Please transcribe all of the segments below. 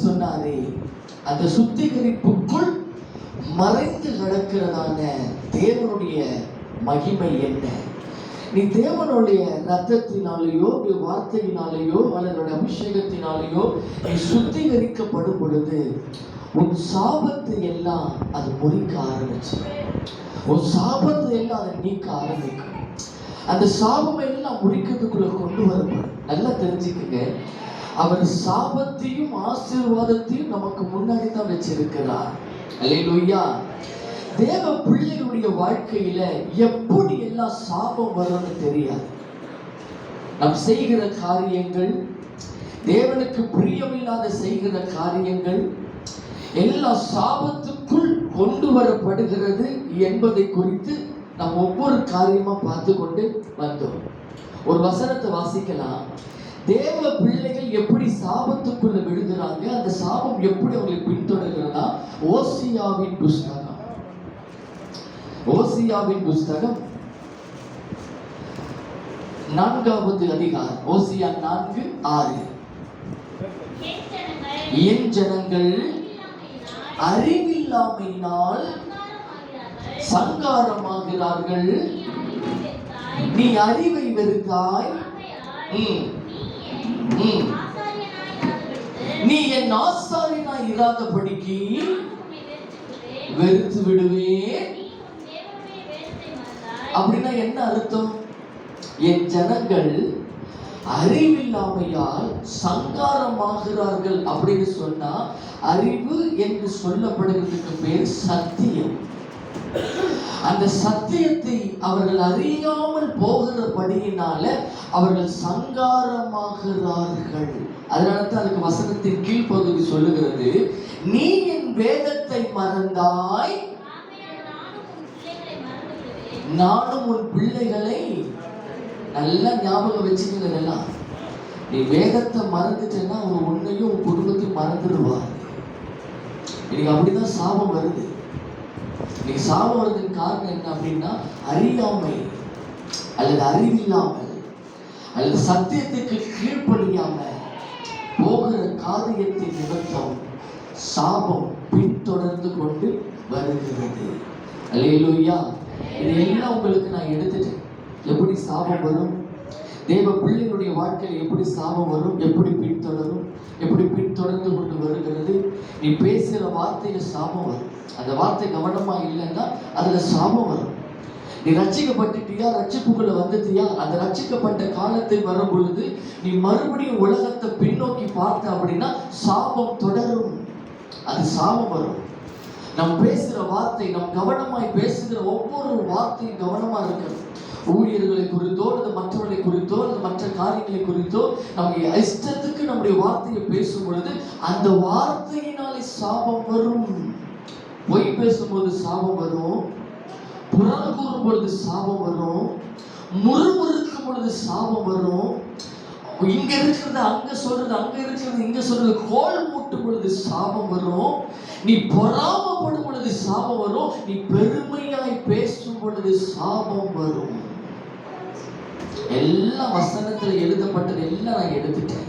சொன்னாரே, அந்த சுத்திகரிப்புக்குள் மறைந்து கிடக்கிறதான தேவனுடைய மகிமை என்ன? நீ தேவனுடைய ரத்தத்தினாலேயோ வார்த்தையினாலேயோ அல்லது அபிஷேகத்தினாலேயோ நீ சுத்திகரிக்கப்படும் பொழுது உன் சாபத்தை எல்லாம் அது முறிக்க ஆரம்பிச்சு, உன் சாபத்தை எல்லாம் அதை நீக்க ஆரம்பிக்கும். அந்த சாபம் எல்லாம் முறிக்கிறதுக்குள்ள கொண்டு வரப்படும். நல்லா தெரிஞ்சுக்குங்க, அவர் சாபத்தையும் ஆசீர்வாதத்தையும் நமக்கு முன்னாடி தான் வச்சிருக்கிறார். அல்லேலூயா. தேவ பிள்ளைகளுடைய வாழ்க்கையில எப்படி எல்லாம் சாபம் வரும்னு தெரியாது. நாம் செய்கிற காரியங்கள், தேவனுக்கு பிரியமில்லாத செய்கிற காரியங்கள் எல்லாம் சாபத்துக்குள் கொண்டு வரப்படுகிறது என்பதை குறித்து நாம் ஒவ்வொரு காரியமா பார்த்து கொண்டு வந்தோம். ஒரு வசனத்தை வாசிக்கலாம். தேவ பிள்ளைகள் எப்படி சாபத்துக்குள்ள விழுகிறாங்க, அந்த சாபம் எப்படி அவங்களை பின்தொடர்கிறதா? ஓசியாவின் புஸ்தகம் 4வது அதிகாரம், ஓசியா 4:6. என் ஜனங்கள் அறிவில்லாமையினால் சங்காரமாகிறார்கள், நீ அறிவை வெறுத்தாய், நீ என் ஆசாரியனாய் இராதபடிக்கு வெறுத்து விடுவேன். அப்படின்னா என்ன அர்த்தம்? என் ஜனங்கள் அறிவில்லாமையால் சங்காரமாகிறார்கள் அப்படின்னு சொன்னா, அறிவு என்று சொல்லப்படுகிறதுக்கு பேர் சத்தியம். அந்த சத்தியத்தை அவர்கள் அறியாமல் போகிறபடியினால அவர்கள் சங்காரமாகிறார்கள். அதனால அதுக்கு வசனத்தின் கீழ்ப்பகுதி சொல்லுகிறது, நீ என் வேதத்தை மறந்தாய், நானும் உன் பிள்ளைகளை. நல்லா ஞாபகம் வச்சுக்கோங்க. நீ வேதத்தை மறந்துட்டேன்னா அவன் உன்னையும் உன் குடும்பத்தையும் மறந்துடுவார். இன்னைக்கு அப்படிதான் சாபம் வருது. நீ சாபம் வருவதற்கு காரணம் என்ன அப்படின்னா, அறியாமை அல்லது அறிவில்லாமல் அல்லது சத்தியத்துக்கு கீழ்ப்படியாம போகிற காரியத்தின் நிமித்தம் சாபம் பின்தொடர்ந்து கொண்டு வருகிறது. அல்லேலூயா. இதையெல்லாம் உங்களுக்கு நான் எடுத்துட்டேன். எப்படி சாபம் வரும், தேவ பிள்ளைகளுடைய வாழ்க்கையில் எப்படி சாபம் வரும், எப்படி பின்தொடரும், எப்படி பின்தொடர்ந்து கொண்டு வருகிறது. நீ பேசுகிற வார்த்தையில சாபம் வரும். அந்த வார்த்தை கவனமா இல்லைன்னா அதுல சாபம் வரும். நீ ரட்சிக்கப்பட்டுட்டியா, ரட்சிப்புக்குள்ள வந்துட்டியா, அந்த ரட்சிக்கப்பட்ட காலத்தை வரும் பொழுது நீ மறுபடியும் உலகத்தை பின்னோக்கி பார்த்த அப்படின்னா சாபம் தொடரும். அது சாபம் வரும். நம் பேசுகிற வார்த்தை, நம் கவனமாய் பேசுகிற ஒவ்வொரு வார்த்தையும் கவனமா இருக்கணும். ஊழியர்களை குறித்தோ அல்லது மற்றவர்களை குறித்தோ அல்லது மற்ற காரியங்களை குறித்தோ நம்முடைய இஷ்டத்துக்கு நம்முடைய வார்த்தையை பேசும் பொழுது அந்த வார்த்தையினாலே சாபம் வரும். பொய் பேசும்போது சாபம் வரும், புறம் கூறும் பொழுது சாபம் வரும், முறுமுறுக்கும் பொழுது சாபம் வரும், இங்க இருக்கிறது அங்க சொல்றது, அங்க இருக்கிறது இங்க சொல்றது, கோல் மூட்டும் பொழுது சாபம் வரும், நீ பொறாமப்படும் பொழுது சாபம் வரும், நீ பெருமையாய் பேசும் பொழுது சாபம் வரும். எல்லா வசனத்துல எழுதப்பட்டது எல்லாம் நான் எடுத்துட்டேன்.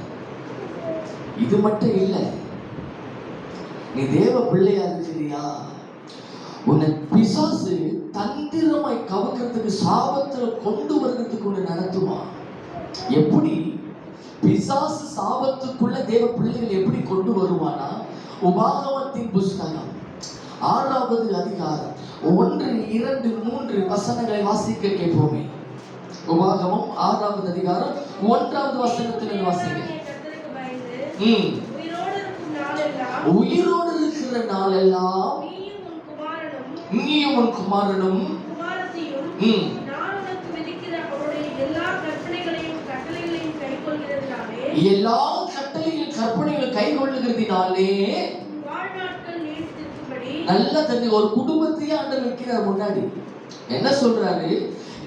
இது மட்டும் இல்லை, நீ தேவ பிள்ளையா இருக்கிறியா, உன்னை பிசாசு தந்திரமாய் கவக்கிறதுக்கு சாபத்துல கொண்டு வருகிறதுக்கு உன்னை நடத்துவான். எப்படி பிசாசு சாபத்துக்குள்ள தேவ பிள்ளைகள் எப்படி கொண்டு வருவானா? உபாகமத்தின் புஸ்தகம் 6வது அதிகாரம் 1, 2, 3 வசனங்களை வாசிக்க கேட்போமே. உபாகமம் 6வது அதிகாரம் 1வது வசனத்தில் வாசிக்க. உயிரோடு இருக்கிற நாளெல்லாம் நீயும் உன் குமாரனும் எல்லா கட்டளையும் கற்பனைகள் கை கொள்ளுகிறதினாலே நல்ல தண்ணி ஒரு குடும்பத்தையே ஆண்டவர் வைக்கிறார் முன்னாடி. என்ன சொல்றாரு?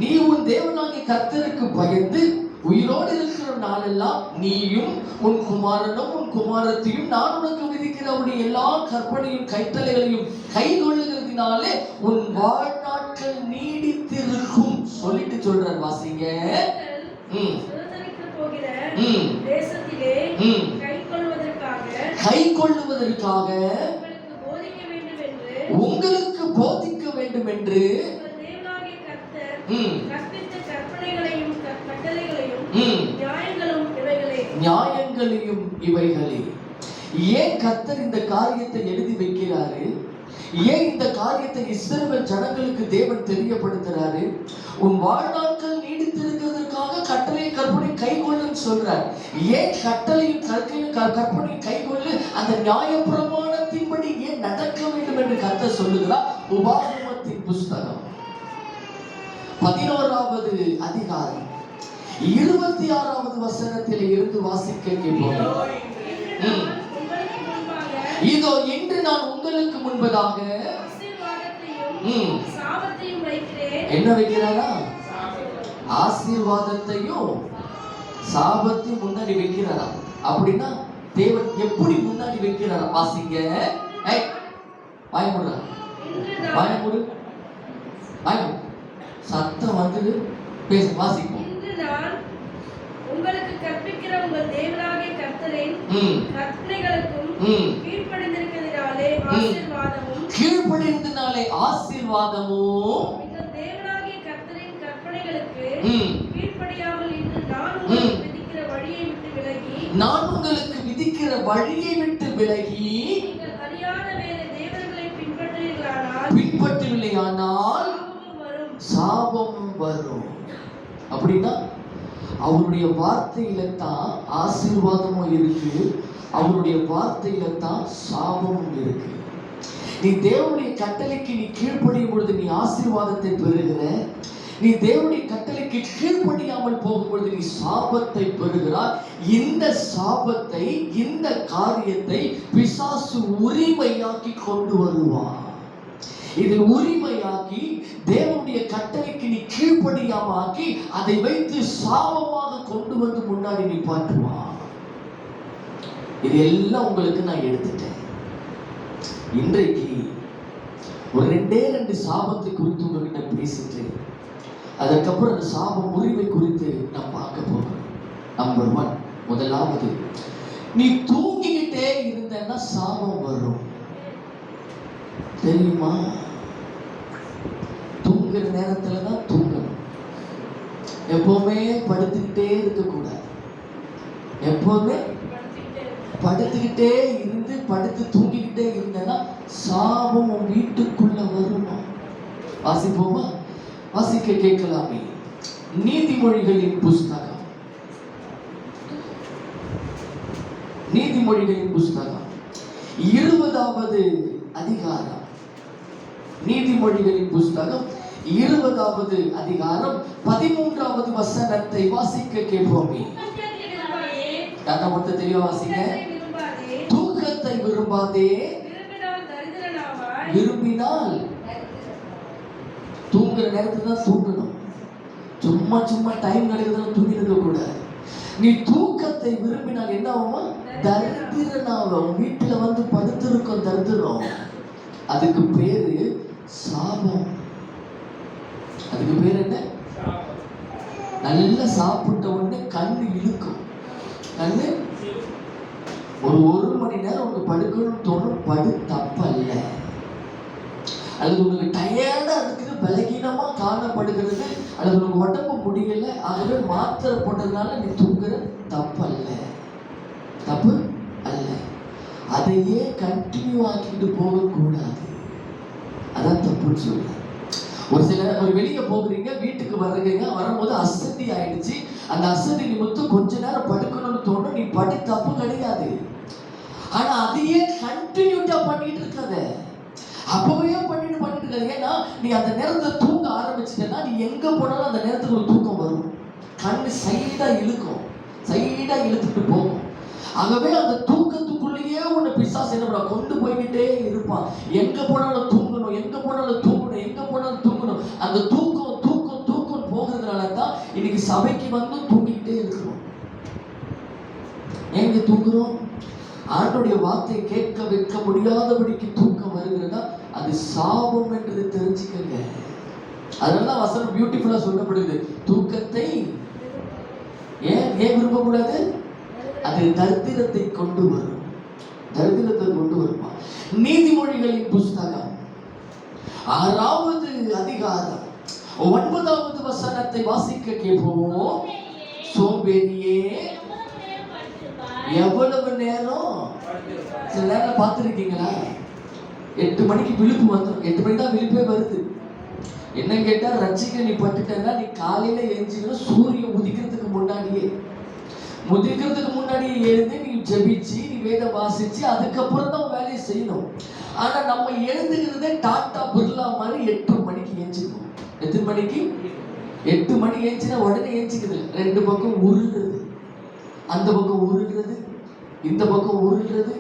நீ உன் தேவனாகிய கர்த்தருக்கு பயந்து உயிரோடு இருக்கிற நாளெல்லாம் நீயும் உன் குமாரனும் உன் குமாரத்தையும் நான் உனக்கு விதிக்கிறவருடைய எல்லா கற்பனையும் கைத்தலைகளையும் கை கொள்ளுகிறதினாலே உன் வாழ்நாட்கள் நீடித்திருக்கும் சொல்லிட்டு சொல்றார். வாசிங்க. கை கொள்ளுவதற்காக உங்களுக்கு போதிக்க வேண்டும் என்று நியாயங்களையும் இவைகளே. ஏன் கர்த்தர் இந்த காரியத்தை எழுதி வைக்கிறாரு? ஏன் இந்த காரியத்தை இஸ்ரவேல் ஜனங்களுக்கு தேவன் தெரியப்படுத்துறாரு? உன் வாழ்நாட்கள் நீடித்திருக்கிறதுக்காக கட்டளை கற்பனை கை கொள்ளுன்னு சொல்றார். ஏன் கட்டளையும் கற்பனை கை கொள்ளு, அந்த நியாய பிரமாணத்தின்படி ஏன் நடக்க வேண்டும் என்று கர்த்தர் சொல்லுகிறார். உபாகமத்தின் புஸ்தகம் 11வது அதிகாரம் 26வது வசனத்தில் இருந்து வாசிக்க கேட்போம். இதோ இன்று நான் உங்களுக்கு முன்பதாக என்ன வைக்கிறாரா? ஆசீர்வாதத்தையும் சாபத்தையும் முன்னாடி வைக்கிறாரா? அப்படின்னா தேவன் எப்படி முன்னாடி வைக்கிறாரா? வாசிங்க. வாய்முடுறா, வாய்முடு, வாய்முடு, சத்தம் வந்து பேச. வாசிப்போம். உங்களுக்கு கற்பிக்கிற உங்கள் தேவனாகிய கர்த்தரின் கற்பனைகளுக்கும் கீழ்ப்படிந்திருக்கிறதினாலே ஆசீர்வாதமும் உங்கள் தேவனாகிய கர்த்தரின் கற்பனைகளுக்கு கீழ்ப்படியாமல் இன்று நான் உங்களுக்கு விதிக்கிற வழியை விட்டு விலகி நீங்கள் அறியாத வேறு தேவர்களை பின்பற்றுவீர்களானால் சாபம் வரும். அப்படின்னா அவருடைய வார்த்தையில தான் ஆசீர்வாதமும் இருக்கு, அவருடைய வார்த்தையில தான் சாபமும் இருக்கு. நீ தேவனுடைய கட்டளைக்கு நீ கீழ்ப்படியும் பொழுது நீ ஆசீர்வாதத்தை பெறுகிற. நீ தேவனுடைய கட்டளைக்கு கீழ்ப்படியாமல் போகும்பொழுது நீ சாபத்தை பெறுகிறாய். இந்த சாபத்தை, இந்த காரியத்தை பிசாசு உரிமையாக்கி கொண்டு வருவான். இதை உரிமையாக்கி தேவனுடைய கட்டளைக்கு நீ கீழ்ப்படியாம ஆக்கி அதை வைத்து சாபமாக கொண்டு வந்து முன்னாடி நீ பாட்டுவான். இது எல்லாம் உங்களுக்கு நான் எடுத்துட்டேன். இன்றைக்கு ஒரு 2 சாபத்தை குறித்து உங்ககிட்ட பேசிட்டு அதுக்கப்புறம் அந்த சாபம் முறிவை குறித்து நான் பார்க்க போகிறேன். நம்பர் 1, முதலாவது, நீ தூங்கிக்கிட்டே இருந்தன்னா சாபம் வரும். தெரியுமா? தூங்குற நேரத்துல தான் தூங்கணும். எப்பவுமே படுத்துக்கிட்டே இருக்கக்கூடாது. எப்பவுமே படுத்துக்கிட்டே இருந்து படுத்து தூங்கிக்கிட்டே இருந்தேன்னா சாபம் உன் வீட்டுக்குள்ள வருமா? வாசிப்போமா? வாசிக்க கேட்கலாமே. நீதிமொழிகளின் புஸ்தகம், நீதிமொழிகளின் புஸ்தகம் 20வது அதிகாரம், நீதிமொழிகளின் புஸ்தகம் 20வது அதிகாரம் 13வது வசனத்தை வாசிக்க கேட்போமே. யாரா மட்டும் தெரிய வாசிங்க. தூக்கத்தை விரும்பாதே, விரும்பினால் தூங்குற நேரத்துல தான் தூங்கணும். சும்மா சும்மா டைம் கிடைக்கிறதுல தூங்கி இருக்க கூடாது. நீ தூக்கத்தை விரும்பினால் என்ன ஆகுமா? தரித்திரனாகும். வீட்டுல வந்து படுத்திருக்கும் தரித்திரம். அதுக்கு பேரு சாபம். அதுக்கு பேர் என்ன? நல்லா சாப்பிட்ட உடனே கண்ணு இழுக்கும். கண்ணு ஒரு மணி நேரம் உங்களுக்கு படுக்கணும்னு தோணும். படு, தப்பல்ல. அல்லது உங்களுக்கு டயர்டா இருக்குது, பலகீனமா காணப்படுகிறது, அல்லது உங்களுக்கு உடம்பு முடியல, ஆகவே மாத்திரை போட்டதுனால நீ தூங்குற, தப்பல்ல, தப்பு அல்ல. அதையே கண்டினியூ ஆக்கிட்டு போகக்கூடாது. அதான் தப்புன்னு சொல்றேன். ஒரு வெளியே போகிறீங்க, வீட்டுக்கு வர்றீங்க, வரும்போது அசதி ஆயிடுச்சு. அந்த அசதி நிமித்தம் கொஞ்ச நேரம் படுக்கணும்னு தோணும். நீ படி, தப்பு கிடையாது. ஆனா அதையே கண்டினியூட்டா பண்ணிட்டு இருக்காத. அப்பவே பண்ணிட்டு இருக்காது. ஏன்னா நீ அந்த நேரத்துல தூங்க ஆரம்பிச்சிட்டேன்னா நீ எங்க போனாலும் அந்த நேரத்துக்கு ஒரு தூக்கம் வரும். கண்ணு சைடா இழுக்கும், சைடா இழுத்துட்டு போகும். ஆகவே அந்த தூக்கத்துக்குள்ளேயே உன்னை பிசாசு என்ன பண்ண கொண்டு போய்கிட்டே இருப்பான். எங்க போனாலும் தூங்கணும், எங்க போனாலும் தூங்கணும், எங்க போனாலும் தூங்கணும். அந்த தூக்கம் தூக்கம் தூக்கம் போகிறதுனால தான் இன்னைக்கு சபைக்கு வந்து தூங்கிக்கிட்டே இருக்கிறோம். எங்க தூங்குறோம்? ஆண்டோடைய வார்த்தையை கேட்க வைக்க முடியாதபடிக்கு தூக்கம் வருகிறதா? அது சாபம் என்று தெரிஞ்சுக்கங்க. அதனால வசனம் பியூட்டிஃபுல்லா சொல்லப்படுது. தூக்கத்தை ஏன் விரும்பக்கூடாது? அது தரித்திரத்தை கொண்டு வரும். தரித்திரத்தை கொண்டு வருவான். நீதிமொழிகளின் புஸ்தகம் 6வது அதிகாரம் 9வது வசனத்தை வாசிக்க கேட்போம். சோம்பேறியே எவ்வளவு நேரம்? சில நேரம் பார்த்துருக்கீங்களா? 8 மணிக்கு விழிப்பு வந்துடும். 8 மணி தான் விழிப்பே வருது. என்ன கேட்டா, ரட்சிக்க நீ பட்டுட்டா நீ காலையில எழுந்திக்கணும். சூரியன் உதிக்கிறதுக்கு முன்னாடியே எழுந்து நீ ஜெபிச்சு நீ வேத வாசிச்சு அதுக்கப்புறம் தான் வேலையை செய்யணும். ஆனா நம்ம எழுந்துக்கிறதே டாட்டா பிர்லா மாதிரி 8 மணிக்கு எழுந்திக்கணும். எத்தனை மணிக்கு? 8 மணி எழுந்துச்சுன்னா உடனே எழுந்திக்குது. 2 பக்கம் உருள்றது, அந்த பக்கம் உருள்றது, இந்த பக்கம் உருள்றது.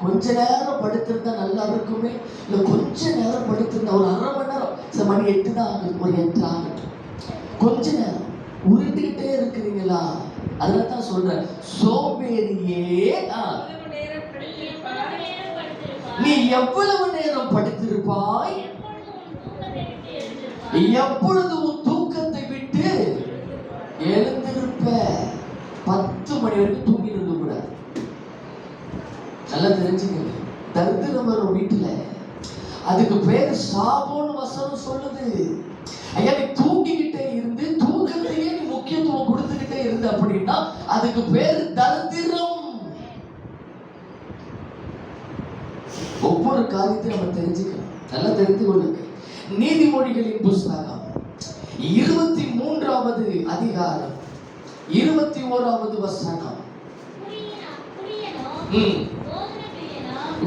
கொஞ்ச நேரம் படுத்திருந்தா நல்லா இருக்குமே, இல்ல கொஞ்ச நேரம் படுத்திருந்தா ஒரு 1/2 மணி நேரம். சரி, மணி 8 தான் ஆகுது, ஒரு 8 ஆகட்டும். கொஞ்ச நேரம் உருட்டுக்கிட்டே இருக்கிறீங்களா? அதனால தான் சொல்றேன், சோம்பேறியே நீ எவ்வளவு நேரம் படுத்திருப்பாய்? எப்பொழுது உன் தூக்கத்தை விட்டு எழுந்திருப்ப? 10 மணி வரைக்கும் தூங்கி இருக்க கூடாது. நல்லா தெரிஞ்சுக்கங்க. தரித்திரம் வரும் வீட்டுல, அதுக்கு பேரு சாபம்னு வசனம் சொல்லுது. ஐயா, நீ தூங்கிக்கிட்டே இருந்து தூக்கத்தையே நீ முக்கியத்துவம் கொடுத்துக்கிட்டே இருந்து அப்படின்னா அதுக்கு பேரு தரித்திரம். ஒவ்வொரு காரியத்தையும் நம்ம தெரிஞ்சுக்கணும். நல்லா தெரிந்து கொள்ளுங்க. நீதிமொழிகளின் புஸ்தகம் 23வது அதிகாரம் 21வது வசனம்.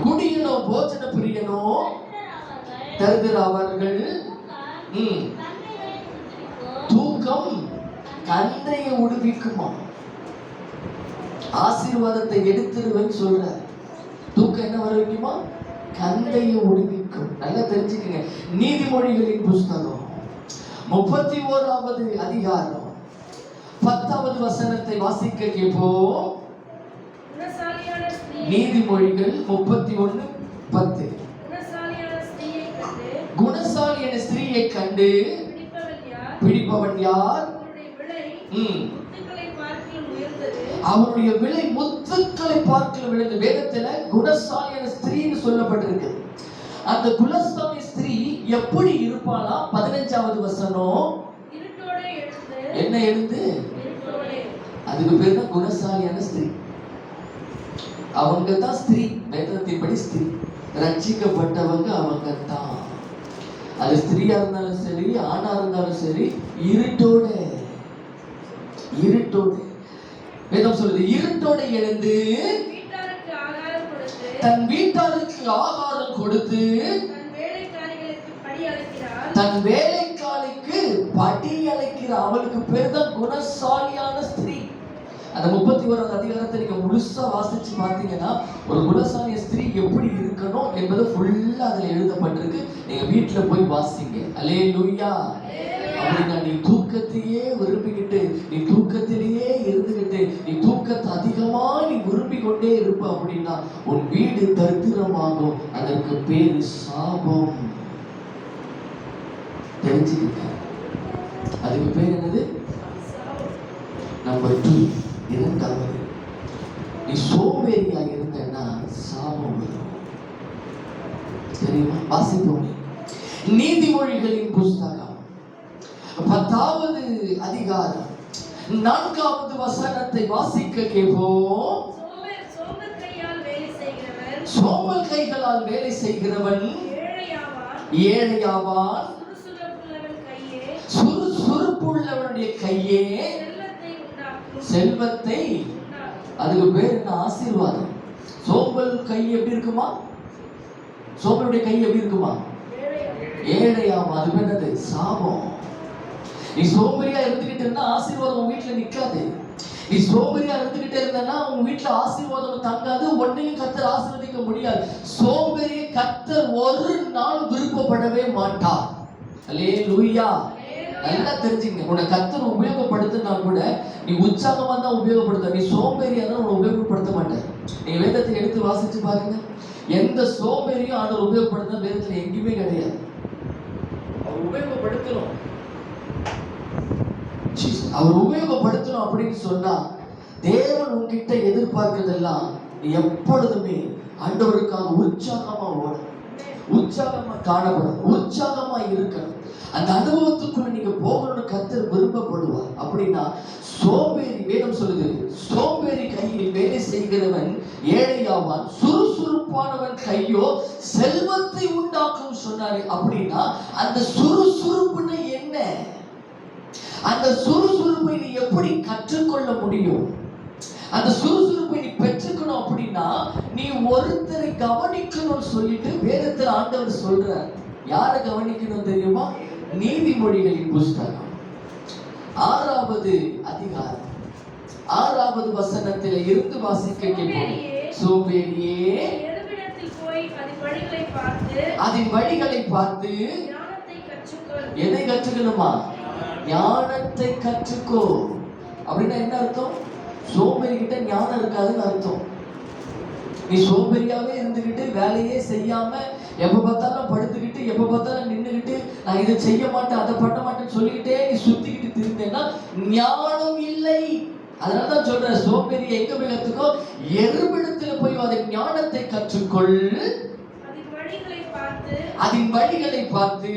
குடியனோ போஜன பிரியனோ தரித்திரர்கள் தூக்கம் கந்தையை உடுவிக்குமா? ஆசீர்வாதத்தை எடுத்துருவேன்னு சொல்ற. தூக்கம் என்ன வர வைக்குமா? கந்தையை உடுவிக்கும். நல்லா தெரிஞ்சுக்கங்க. நீதிமொழிகளின் புஸ்தகம் 31வது அதிகாரம் 10வது வசனத்தை வாசிக்க கேட்போம். நீதிமொழிகள் 31:10. குணசாலியான ஸ்திரீயை கண்டு பிடிப்பவன் யார்? அவருடைய விலை முத்துக்களை பார்க்கல விழுந்து. வேதத்துல குணசாலியான ஸ்திரீன்னு சொல்லப்பட்டிருக்கு. அந்த குணசாலி ஸ்திரீ எப்படி இருப்பாளா? 15வது வசனம். என்ன எழுந்து? அதுக்கு பேர் தான் குணசாலியான ஸ்திரீ. அவங்க தான் ஸ்திரீ. வேதத்தின்படி ஸ்திரீ. ரட்சிக்கப்பட்டவங்க அவங்க தான். அது ஸ்திரீயா இருந்தாலும் சரி, ஆணா இருந்தாலும் சரி, இருட்டோட வேதம் சொல்லுது, இருட்டோட எழுந்து தன் வீட்டாருக்கு ஆகாரம் கொடுத்து தன் வேலைக்காரிக்கு படி அழைக்கிற அவளுக்கு பேர் தான் குணசாலியான ஸ்திரீ. அந்த 31வது அதிகாரத்தை நீங்க முழுசா வாசிச்சு பார்த்தீங்கன்னா ஒரு குணசாலிய ஸ்திரீ எப்படி இருக்கணும் என்பது ஃபுல்லா அதுல எழுதப்பட்டிருக்கு. நீங்க வீட்டுல போய் வாசிங்க. அல்லேலூயா. அப்படின்னா நீ தூக்கத்தையே விரும்பிக்கிட்டு, நீ தூக்கத்திலேயே இருந்துகிட்டு, நீ தூக்கத்தை அதிகமா நீ விரும்பி கொண்டே இருப்ப அப்படின்னா உன் வீடு தரித்திரமாகும். அதற்கு பேரு சாபம். தெரிஞ்சுக்கிட்ட. அதுக்கு பேர் என்னது? நம்பர் 2. 2வது, நீ சோம்பேறியா இருந்தன்னா சாபம் வரும். தெரியுமா? வாசிப்போம். நீதிமொழிகளின் புஸ்தகம் 10வது அதிகாரம் 4வது வசனத்தை வாசிக்க கேட்போம். சோம்பல் கைகளால் வேலை செய்கிறவன் ஏழையாவான். சுறுசுறுப்புள்ளவனுடைய கையே செல்வத்தை. அதுக்கு பேர் என்ன? ஆசீர்வாதம். சோம்பல் கை எப்படி இருக்குமா? சோம்பலுடைய கை எப்படி இருக்குமா? ஏழையாமா. அது பேர் என்னது? சாபம். நீ சோம்பேறியா இருந்துகிட்டு இருந்தா ஆசீர்வாதம் உன் வீட்டுல நிக்காது. நீ சோம்பேறியா இருந்துகிட்டே இருந்தா உன் வீட்டுல ஆசீர்வாதம் தங்காது. ஒன்னையும் கர்த்தர் ஆசீர்வதிக்க முடியாது. சோம்பேறியை கர்த்தர் ஒரு நாள் விருப்பப்படவே மாட்டார். அல்லேலூயா. நல்லா தெரிஞ்சுங்க. உன்னை கர்த்தர் உபயோகப்படுத்தினா கூட நீ உற்சாகமா தான் உபயோகப்படுத்த. நீ சோம்பேறியா தான் உன்னை உபயோகப்படுத்த மாட்டேன். நீ வேதத்தை எடுத்து வாசிச்சு பாருங்க. எந்த சோம்பேறியும் ஆண்டவர் உபயோகப்படுத்த வேதத்துல எங்கேயுமே கிடையாது. அவர் உபயோகப்படுத்தணும். அவர் உபயோகப்படுத்தணும் அப்படின்னு சொன்னா தேவன் உன்கிட்ட எதிர்பார்க்கிறதெல்லாம் எப்பொழுதுமே ஆண்டவருக்காக உற்சாகமா ஓடணும், உற்சாகமா காணப்படணும், உற்சாகமா இருக்கணும். அந்த அனுபவத்துக்குள்ள நீங்க போகணும்னு கர்த்தர் விருப்பப்படுவார். அப்படின்னா சோம்பேறி, வேதம் சொல்லுது, சோம்பேறி கையில் வேலை செய்கிறவன் ஏழையாவான், சுறுசுறுப்பானவன் கையோ செல்வத்தை உண்டாக்கும் சொன்னாரு. அப்படின்னா அந்த சுறுசுறுப்புன்னு என்ன? அந்த சுறுசுறுப்பை நீ எப்படி கற்றுக்கொள்ள முடியும்? அந்த சுறுசுறுப்பை நீ பெற்றுக்கணும் அப்படின்னா நீ ஒருத்தரை கவனிக்கணும்னு சொல்லிட்டு வேதத்தில் ஆண்டவர் சொல்றார். யாரை கவனிக்கணும் தெரியுமா? நீதிமொழிகளின் புஸ்தகம் 6வது அதிகாரம் 6வது வசனத்திலே இருந்து வாசிக்க கேட்போம். சோம்பேறியே, அதன் வழிகளை பார்த்து எதை கற்றுக்கணுமா? ஞானத்தை கற்றுக்கோ. அப்படின்னா என்ன அர்த்தம்? சோம்பேறி கிட்ட ஞானம் இருக்காதுன்னு அர்த்தம். நீ சோம்பேறியாவே இருந்துகிட்டு வேலையே செய்யாம எப்ப பார்த்தாலும் படுத்துக்கிட்டு எப்ப பார்த்தாலும் நின்றுகிட்டு நான் இதை செய்ய மாட்டேன் அதை பண்ண மாட்டேன்னு சொல்லிக்கிட்டே நீ சுத்திக்கிட்டு திருந்தேன்னா ஞானம் இல்லை. அதனாலதான் சொல்ற, சோம்பேறி எங்க போய் கத்துக்கோ? எருமிடத்துல போய் அதன் ஞானத்தை கற்றுக்கொள். அதன் வழிகளை பார்த்து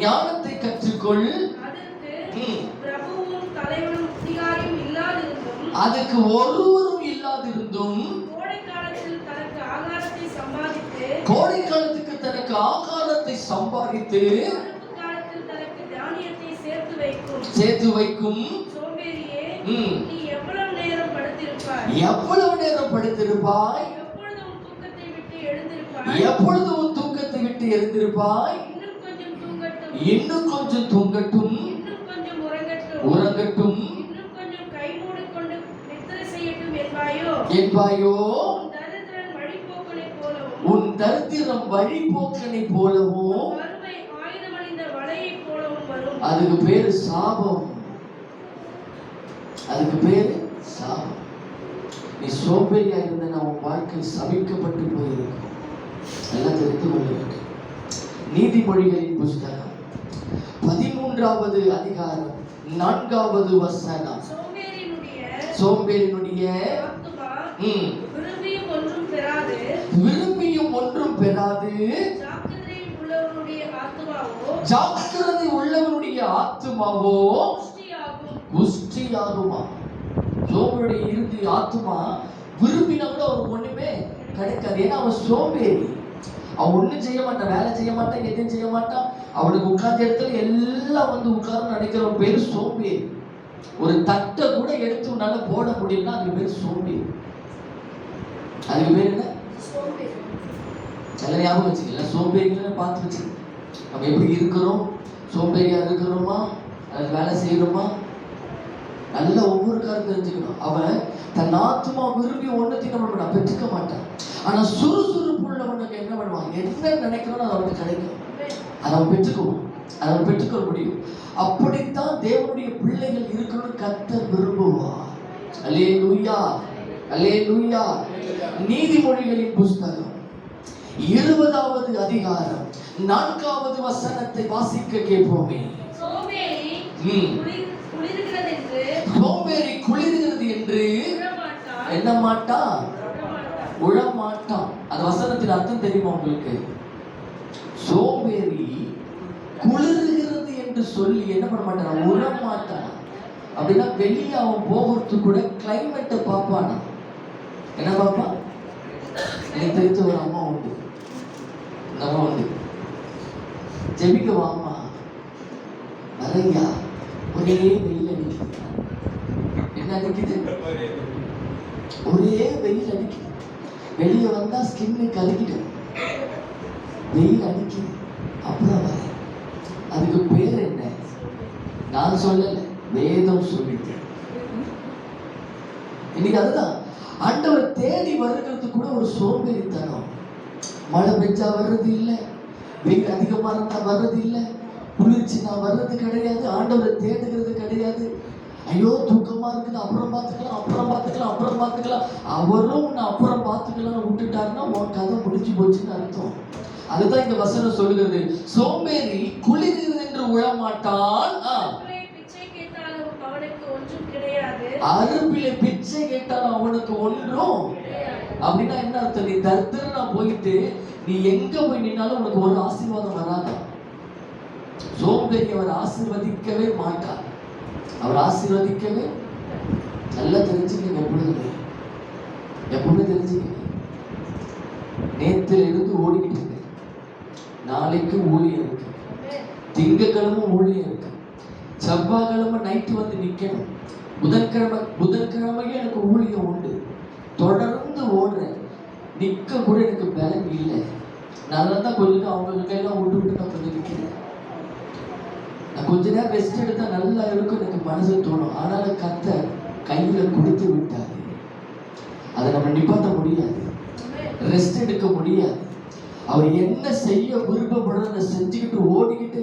ஞானத்தை கற்றுக்கொள். அதுக்கு ஒருவரும் இல்லாதிருந்தும் கோடை காலத்துக்கு தனக்கு ஆகாரத்தை சம்பாதித்து சேர்த்து வைக்கும். எவ்வளவு நேரம் படுத்திருப்பாய்? எப்பொழுது உன் தூக்கத்தை விட்டு எழுந்திருப்பாய்? இன்னும் கொஞ்சம் தூங்கட்டும், உறங்கட்டும் என்பாயோ? உன் தரித்திரம் வழிபோக்கனை போலவும் அதுக்கு பேரு சாபம். அதுக்கு பேரு சாபம். நீ சோம்பேறியா இருந்த உன் வாழ்க்கை சபிக்கப்பட்டு போயிருக்கும். எல்லாம் தெரிந்து கொள்ள வேண்டும். நீதிமொழிகளின் புஸ்தகம் 13வது அதிகாரம் 4வது வசனம். சோம்பேறினுடைய விரும்பியும் ஒன்றும் பெறாது, ஜாக்கிரதை உள்ளவனுடைய ஆத்துமாவோ புஷ்டியாகுமா. சோம்பேறியுடைய இறுதி ஆத்துமா விரும்பினா கூட அவனுக்கு ஒண்ணுமே கிடைக்காது. ஏன்னா அவன் சோம்பேறி. அவன் ஒண்ணும் செய்ய மாட்டான், வேலை செய்ய மாட்டான், எதையும் செய்ய மாட்டான். அவனுக்கு உட்கார்ந்த இடத்துல எல்லாம் வந்து உட்கார்ந்து நினைக்கிறவன் பேரு சோம்பேறி. ஒரு தட்டை கூட எடுத்து உன்னால போட முடியலன்னா அதுக்கு பேர் சோம்பேறி. அதுக்கு பேர் என்ன? சில ஞாபகம் வச்சுக்கல, சோம்பேறிகளை பார்த்து வச்சு நம்ம எப்படி இருக்கிறோம்? சோம்பேறியா இருக்கிறோமா? அது வேலை செய்யணுமா? நல்ல ஒவ்வொரு காரணம் தெரிஞ்சுக்கணும். அவன் தன் ஆத்மா விரும்பி ஒன்னத்தையும் நம்ம பெற்றுக்க மாட்டான். ஆனா சுறுசுறுப்பு உள்ளவனுக்கு என்ன பண்ணுவான்? என்ன நினைக்கிறோம் அது அவனுக்கு கிடைக்கும். அதை அவன் பெற்றுக்குவான், அதை அவன் பெற்றுக்கொள்ள முடியும். அப்படித்தான் தேவனுடைய பிள்ளைகள் இருக்கணும்னு கர்த்தர் விரும்புவார். அல்லேலூயா, அல்லேலூயா. நீதிமொழிகளின் புஸ்தகம் 20வது அதிகாரம் 4வது வசனத்தை வாசிக்க கேட்போமே. சோம்பேறி குளிர்கிறது என்று என்ன மாட்டான்? உழமாட்டான். அந்த வசனத்தின் அர்த்தம் தெரியுமா உங்களுக்கு? சோம்பேறி குளிர்கிறது என்று சொல்லி என்ன பண்ண மாட்டான்? உழமாட்டான். அப்படின்னா வெளியே அவன் போகிறது கூட கிளைமேட்டை பார்ப்பானா? என்ன பார்ப்பான்? எனக்கு தெரிஞ்ச ஒரு அம்மா உண்டு. இந்த அம்மா உண்டு, ஜெபிக்க வாமா நிறையா ஒரே வெயில் அடிக்குது. என்ன அடிக்குது? ஒரே வெயில் அடிக்குது. வெளியே வந்தா ஸ்கின்னு கலக்கிடும். வெயில் அடிக்குது. அப்புறம் வர அதுக்கு பேர் என்ன? நான் சொல்லல, வேதம் சொல்லிட்டு. இன்னைக்கு அதுதான் ஆண்டவர் தேடி வருகிறது கூட ஒரு சோம்பேறித்தனம். மழை பெஞ்சா வர்றது இல்லை, வெயில் அதிகமா இருந்தா வர்றது இல்லை, குளிர்ச்சினா வர்றது கிடையாது, ஆண்டவரை தேடுகிறது கிடையாது. ஐயோ தூக்கமா இருக்குது, அப்புறம் பார்த்துக்கலாம், அப்புறம் பார்த்துக்கலாம், அப்புறம் பார்த்துக்கலாம். அவரும் உன்னை அப்புறம் பார்த்துக்கலாம் விட்டுட்டாருன்னா உன் கதை முடிஞ்சு போச்சுன்னு அர்த்தம். அதுதான் இந்த வசனம் சொல்லுகிறது. சோம்பேறி குளிர்கிறது என்று உழமாட்டான். அருப்பிலே பிச்சை கேட்டாலும் அவனுக்கு ஒன்றும். அப்படின்னா என்ன அர்த்தம்? நீ தரித்திரனா போயிட்டு நீ எங்க போய் நின்னாலும் உனக்கு ஒரு ஆசீர்வாதம் வராதா? சோம்பேறி அவர் ஆசீர்வதிக்கவே மாட்டார். அவர் ஆசீர்வதிக்கவே, நல்லா தெரிஞ்சுக்கங்க. எப்பவுமே தெரிஞ்சுக்கங்க. நேத்துல இருந்து ஓடிக்கிட்டு இருக்கு, நாளைக்கு ஊழியம் இருக்கு, திங்கக்கிழமை ஊழியம் இருக்கு, செவ்வாய்க்கிழமை நைட்டு வந்து நிக்கணும், புதன்கிழமையும் எனக்கு ஊழியம் உண்டு, தொடர்ந்து ஓடுறேன், நிக்க கூட எனக்கு பலன் இல்லை. நல்லா தான் கொஞ்சம் அவங்க கையெல்லாம் விட்டு நான் கொஞ்சம் நிற்கிறேன். நான் கொஞ்ச நேரம் ரெஸ்ட் எடுத்தா நல்லா இருக்கும் எனக்கு மனசு தோணும். ஆனாலும் கர்த்தர் கையில கொடுத்து விட்டாரு. அதை நம்ம நிப்பாட்ட முடியாது, ரெஸ்ட் எடுக்க முடியாது. அவர் என்ன செய்ய விருப்பப்படுறத அதை செஞ்சுக்கிட்டு ஓடிக்கிட்டே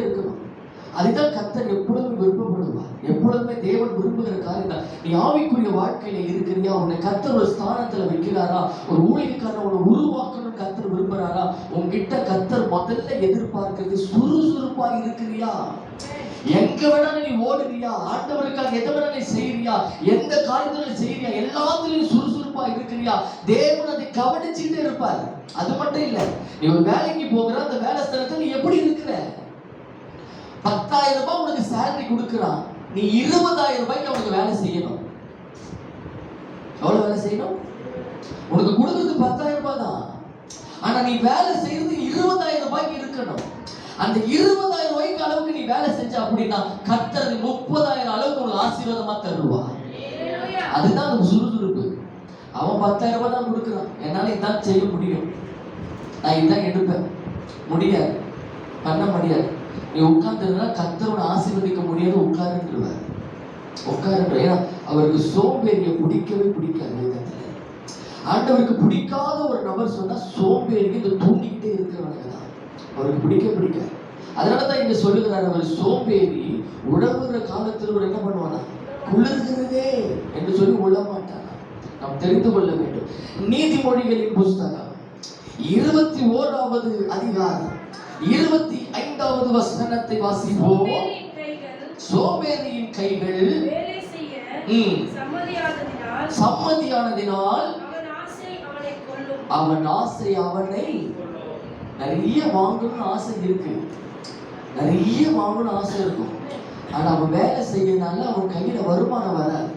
இருக்கணும். அதுதான் கர்த்தர் எப்பொழுதும் விருப்பப்படுவார். எப்பொழுதுமே தேவன் விரும்புகிற காரியம் தான். நீ ஆவிக்குரிய வாழ்க்கையில இருக்கிறியா? உன்னை கர்த்தர் ஒரு ஸ்தானத்துல வைக்கிறாரா? ஒரு ஊழியக்காரனை உன்னை உருவாக்கணும்னு கர்த்தர் விரும்புறாரா? உன்கிட்ட கர்த்தர் முதல்ல எதிர்பார்க்கிறது சுறுசுறுப்பா இருக்கிறியா? எங்க வேணாலும் நீ ஓடுறியா? ஆண்டவருக்காக எதை வேணாலும் நீ செய்யறியா? எந்த காரியத்திலும் செய்யறியா? எல்லாத்திலையும் சுறுசுறுப்பா இருக்கிறியா? தேவன் அதை கவனிச்சுக்கிட்டே இருப்பார். அது மட்டும் இல்ல, நீ ஒரு வேலைக்கு போகிற, அந்த வேலை ஸ்தலத்துல நீ எப்படி இருக்கிற? 10,000 ரூபாய் உனக்கு சேலரி கொடுக்குறான், நீ 20,000 ரூபாய்க்கு அவனுக்கு வேலை செய்யணும். எவ்வளவு வேலை செய்யணும்? உனக்கு கொடுக்குறது 10,000 ரூபாய் தான், ஆனா நீ வேலை செய்யறது 20,000 ரூபாய்க்கு இருக்கணும். அந்த 20,000 ரூபாய்க்கு அளவுக்கு நீ வேலை செஞ்ச அப்படின்னா கர்த்தர் 30,000 அளவுக்கு உனக்கு ஆசீர்வாதமா தருவா. அதுதான் உனக்கு சுறுசுறுப்பு. அவன் 10,000 ரூபாய் தான் கொடுக்குறான், என்னால இதான் செய்ய முடியும், நான் இதான் எடுப்பேன், முடியாது, பண்ண முடியாது. நீ உட்கார்ந்துருந்தா கர்த்தரோட ஆசீர்வதிக்க முடியாது, உட்காருன்றுவார். ஏன்னா அவருக்கு சோம்பேறியை பிடிக்கவே பிடிக்காது. ஆண்டவருக்கு பிடிக்காத ஒரு நபர் சொன்னா சோம்பேறி, இந்த தூண்டிக்கிட்டே இருக்கிறவங்க தான் அவருக்கு பிடிக்காது. அதனாலதான் இங்க சொல்லுகிறார், அவர் சோம்பேறி உழவுற காலத்தில் ஒரு என்ன பண்ணுவானா, குளிர்கிறதே என்று சொல்லி உள்ள மாட்டானா. நாம் தெரிந்து கொள்ள வேண்டும். நீதிமொழிகளின் புஸ்தகம் 21வது அதிகாரம் 25வது வசனத்தை வாசிப்போம். சோம்பேறியின் கைகள் சம்மதியானதினால் அவன் ஆசை அவனை, நிறைய வாங்கணும்னு ஆசை இருக்கு, நிறைய வாங்கணும்னு ஆசை இருக்கும், ஆனா அவன் வேலை செய்யறதுனால அவன் கையில வருமானம் வராது.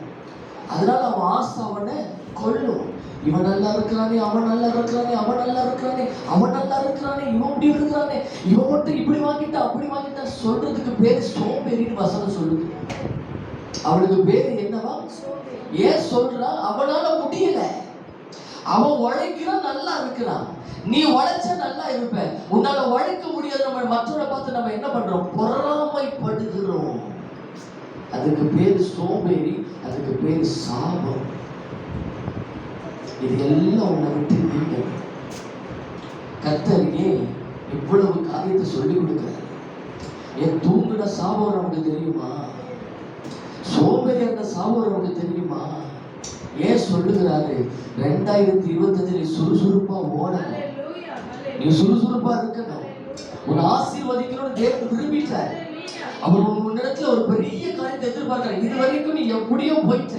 அதனால அவன் ஆசை அவனை கொல்லும். இவன் நல்லா இருக்கிறானே, அவன் நல்லா இருக்கிறானே, அவன் நல்லா இருக்கிறானே, அவன் நல்லா இருக்கிறானே, இவன் இப்படி இருக்கிறானே, இவன் மட்டும் இப்படி வாங்கிட்டா அப்படி வாங்கிட்டா சொல்றதுக்கு பேரு சோம்பேறின்னு வசனம் சொல்லுது. அவனுக்கு பேரு என்னவா? ஏன் சொல்றா? அவனால முடியல. அவன் உழைக்கிறான், நல்லா இருக்கிறான். நீ உழைச்சா நல்லா இருப்ப, உன்னால உழைக்க முடியாது. நம்ம மற்றவரை பார்த்து நம்ம என்ன பண்றோம்? பொறாமைப்படுகிறோம். அதுக்கு பேரு சோம்பேறி, அதுக்கு பேரு சாபம். இது எல்லாம் உன்னை விட்டு நீங்க. கர்த்தர் ஏன் இவ்வளவு காரியத்தை சொல்லி கொடுக்கிறார்? ஏன் தூங்குன சாபம் நமக்கு தெரியுமா? சோம்பேறி அந்த சாபம் நமக்கு தெரியுமா? ஏன் சொல்லுகிறாரு? 2025 நீ சுறுசுறுப்பா ஓடணும், நீ சுறுசுறுப்பா இருக்கணும். உன்னை ஆசீர்வதிக்கணும்னு தேவன் விரும்பிட்டார். அவர் உன்னிடத்துல ஒரு பெரிய காரியத்தை எதிர்பார்க்கிறார். இது வரைக்கும் நீ எப்படியோ போயிட்ட,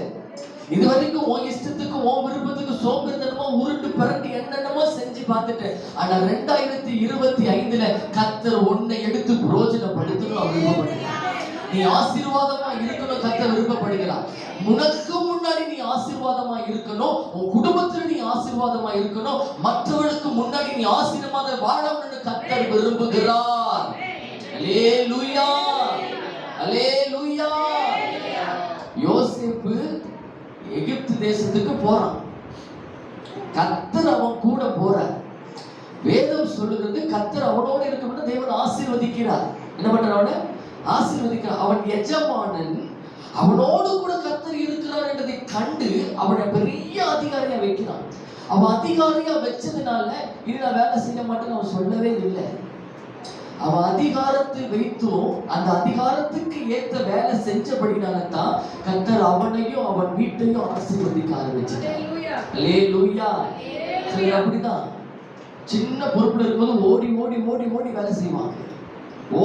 இது வரைக்கும் உன் இஷ்டத்துக்கு உன் விருப்பத்துக்கு சோம்பேறித்தனமா உருட்டு பரட்டி என்னென்னமோ செஞ்சு பார்த்துட்டு, ஆனா 2025ல கர்த்தர் உன்னை எடுத்து பிரயோஜனப்படுத்தணும் அவர் விருப்பப்படுகிறார். நீ ஆசீர்வாதமா இருக்கணும் கர்த்தர் விருப்பப்படுகிறார். உனக்கு முன்னாடி நீ ஆசீர்வாதமா இருக்கணும், உன் குடும்பத்துல நீ ஆசீர்வாதமா இருக்கணும், மற்றவர்களுக்கு முன்னாடி நீ ஆசீர்வாதம் வாழணும்னு கர்த்தர் விரும்புகிறார். அல்லேலூயா, அல்லேலூயா. யோசேப்பு எகிப்து தேசத்துக்கு போறான், கர்த்தர் அவன் கூட போறார். வேதம் சொல்லுகிறது கர்த்தர் அவனோட இருக்கணும்னு தேவன் ஆசீர்வதிக்கிறார். என்ன பண்ற? அவனை ஆசீர்வதிக்கிறார். அவன் எஜமானன் அவனோடு கூட கர்த்தர் இருக்கிறார் என்றதை கண்டு அவனை பெரிய அதிகாரியா வைக்கிறான். அவன் அதிகாரியா வச்சதுனால இனி நான் வேலை செய்ய மாட்டேன்னு அவன் சொல்லவே இல்லை. அவன் அதிகாரத்தை வைத்தும் அந்த அதிகாரத்துக்கு ஏற்ற வேலை செஞ்சபடினால தான் கர்த்தர் அவனையும் அவன் வீட்டையும் ஆசீர்வதிக்க ஆரம்பிச்சார். அல்லேலூயா. சிலர் அப்படிதான் சின்ன பொறுப்புல இருக்கும்போது ஓடி ஓடி ஓடி ஓடி வேலை செய்வாங்க,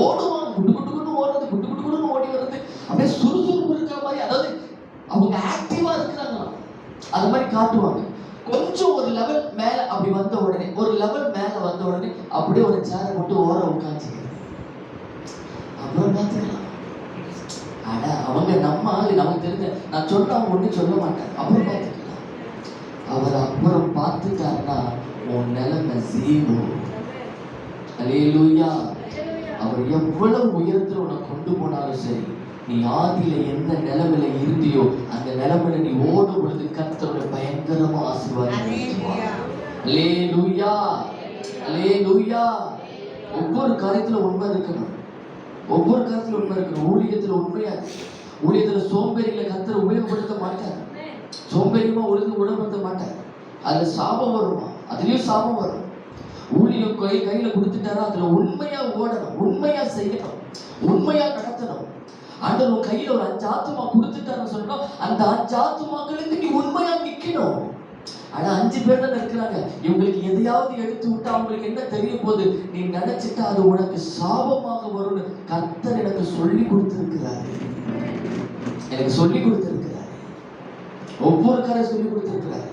ஓடுவாங்க, குட்டு குட்டுன்னு ஓடுறது, குட்டு குட்டுன்னு ஓடி வர்றது, அப்படியே சுறுசுறுப்பு இருக்கிற மாதிரி. அதாவது அவங்க ஆக்டிவா இருக்கிறாங்களாம். அது மாதிரி காட்டுவாங்க. கொஞ்சம் ஒரு லெவல் மேல அப்படி வந்த உடனே, ஒரு லெவல் மேல வந்த உடனே அப்படியே ஒரு சேரை போட்டு ஓரம் உட்காந்துக்கிறது. அப்புறம் பார்த்துக்கலாம். ஆனா அவங்க நம்ம ஆளு, நமக்கு தெரிஞ்ச, நான் சொன்னா அவங்க ஒன்றும் சொல்ல மாட்டாங்க. அப்புறம் பார்த்துக்கலாம். அவர் அப்புறம் பார்த்துட்டாருன்னா உன் நிலைமை ஜீரோ. அல்லேலூயா. அவர் எவ்வளவு உயரத்துல உன்னை கொண்டு போனாலும் சரி, நீ ஆதியில எந்த நிலைமையில இருந்தியோ அந்த நிலைமையில நீ ஓடும் பொழுது கர்த்தருடைய பயங்கரமா ஆசீர்வாதம். அல்லேலூயா, அல்லேலூயா. ஒவ்வொரு காரியத்துல உண்மை இருக்கணும். ஒவ்வொரு காரியத்துல உண்மை இருக்கணும். ஊழியத்துல உண்மையா, ஊழியத்துல சோம்பேறிகளை கர்த்தர் உபயோகப்படுத்த மாட்டார். சோம்பேறியமா ஒழுங்கு உடம்படுத்த மாட்டார். அதுல சாபம் வருமா, அதுலயும் சாபம் வரும். ஊழியம் கையில கொடுத்துட்டாரா அதுல உண்மையா ஓடணும், உண்மையா செய்யணும், உண்மையா நடத்தணும். ஆண்டவர் உன் கையில ஒரு 5 ஆத்துமா கொடுத்துட்டாருன்னு சொன்னா அந்த 5 ஆத்துமாக்களுக்கு நீ உண்மையா நிக்கணும். ஆனா 5 பேர் தான் இருக்கிறாங்க. இவங்களுக்கு எதையாவது எடுத்து விட்டா அவங்களுக்கு என்ன தெரிய போகுது நீ நினைச்சிட்டா அது உனக்கு சாபமாக வரும்னு கர்த்தர் எனக்கு சொல்லி கொடுத்திருக்கிறாரு. எனக்கு சொல்லி கொடுத்திருக்கிறாரு. ஒவ்வொரு காரை சொல்லி கொடுத்திருக்கிறாரு.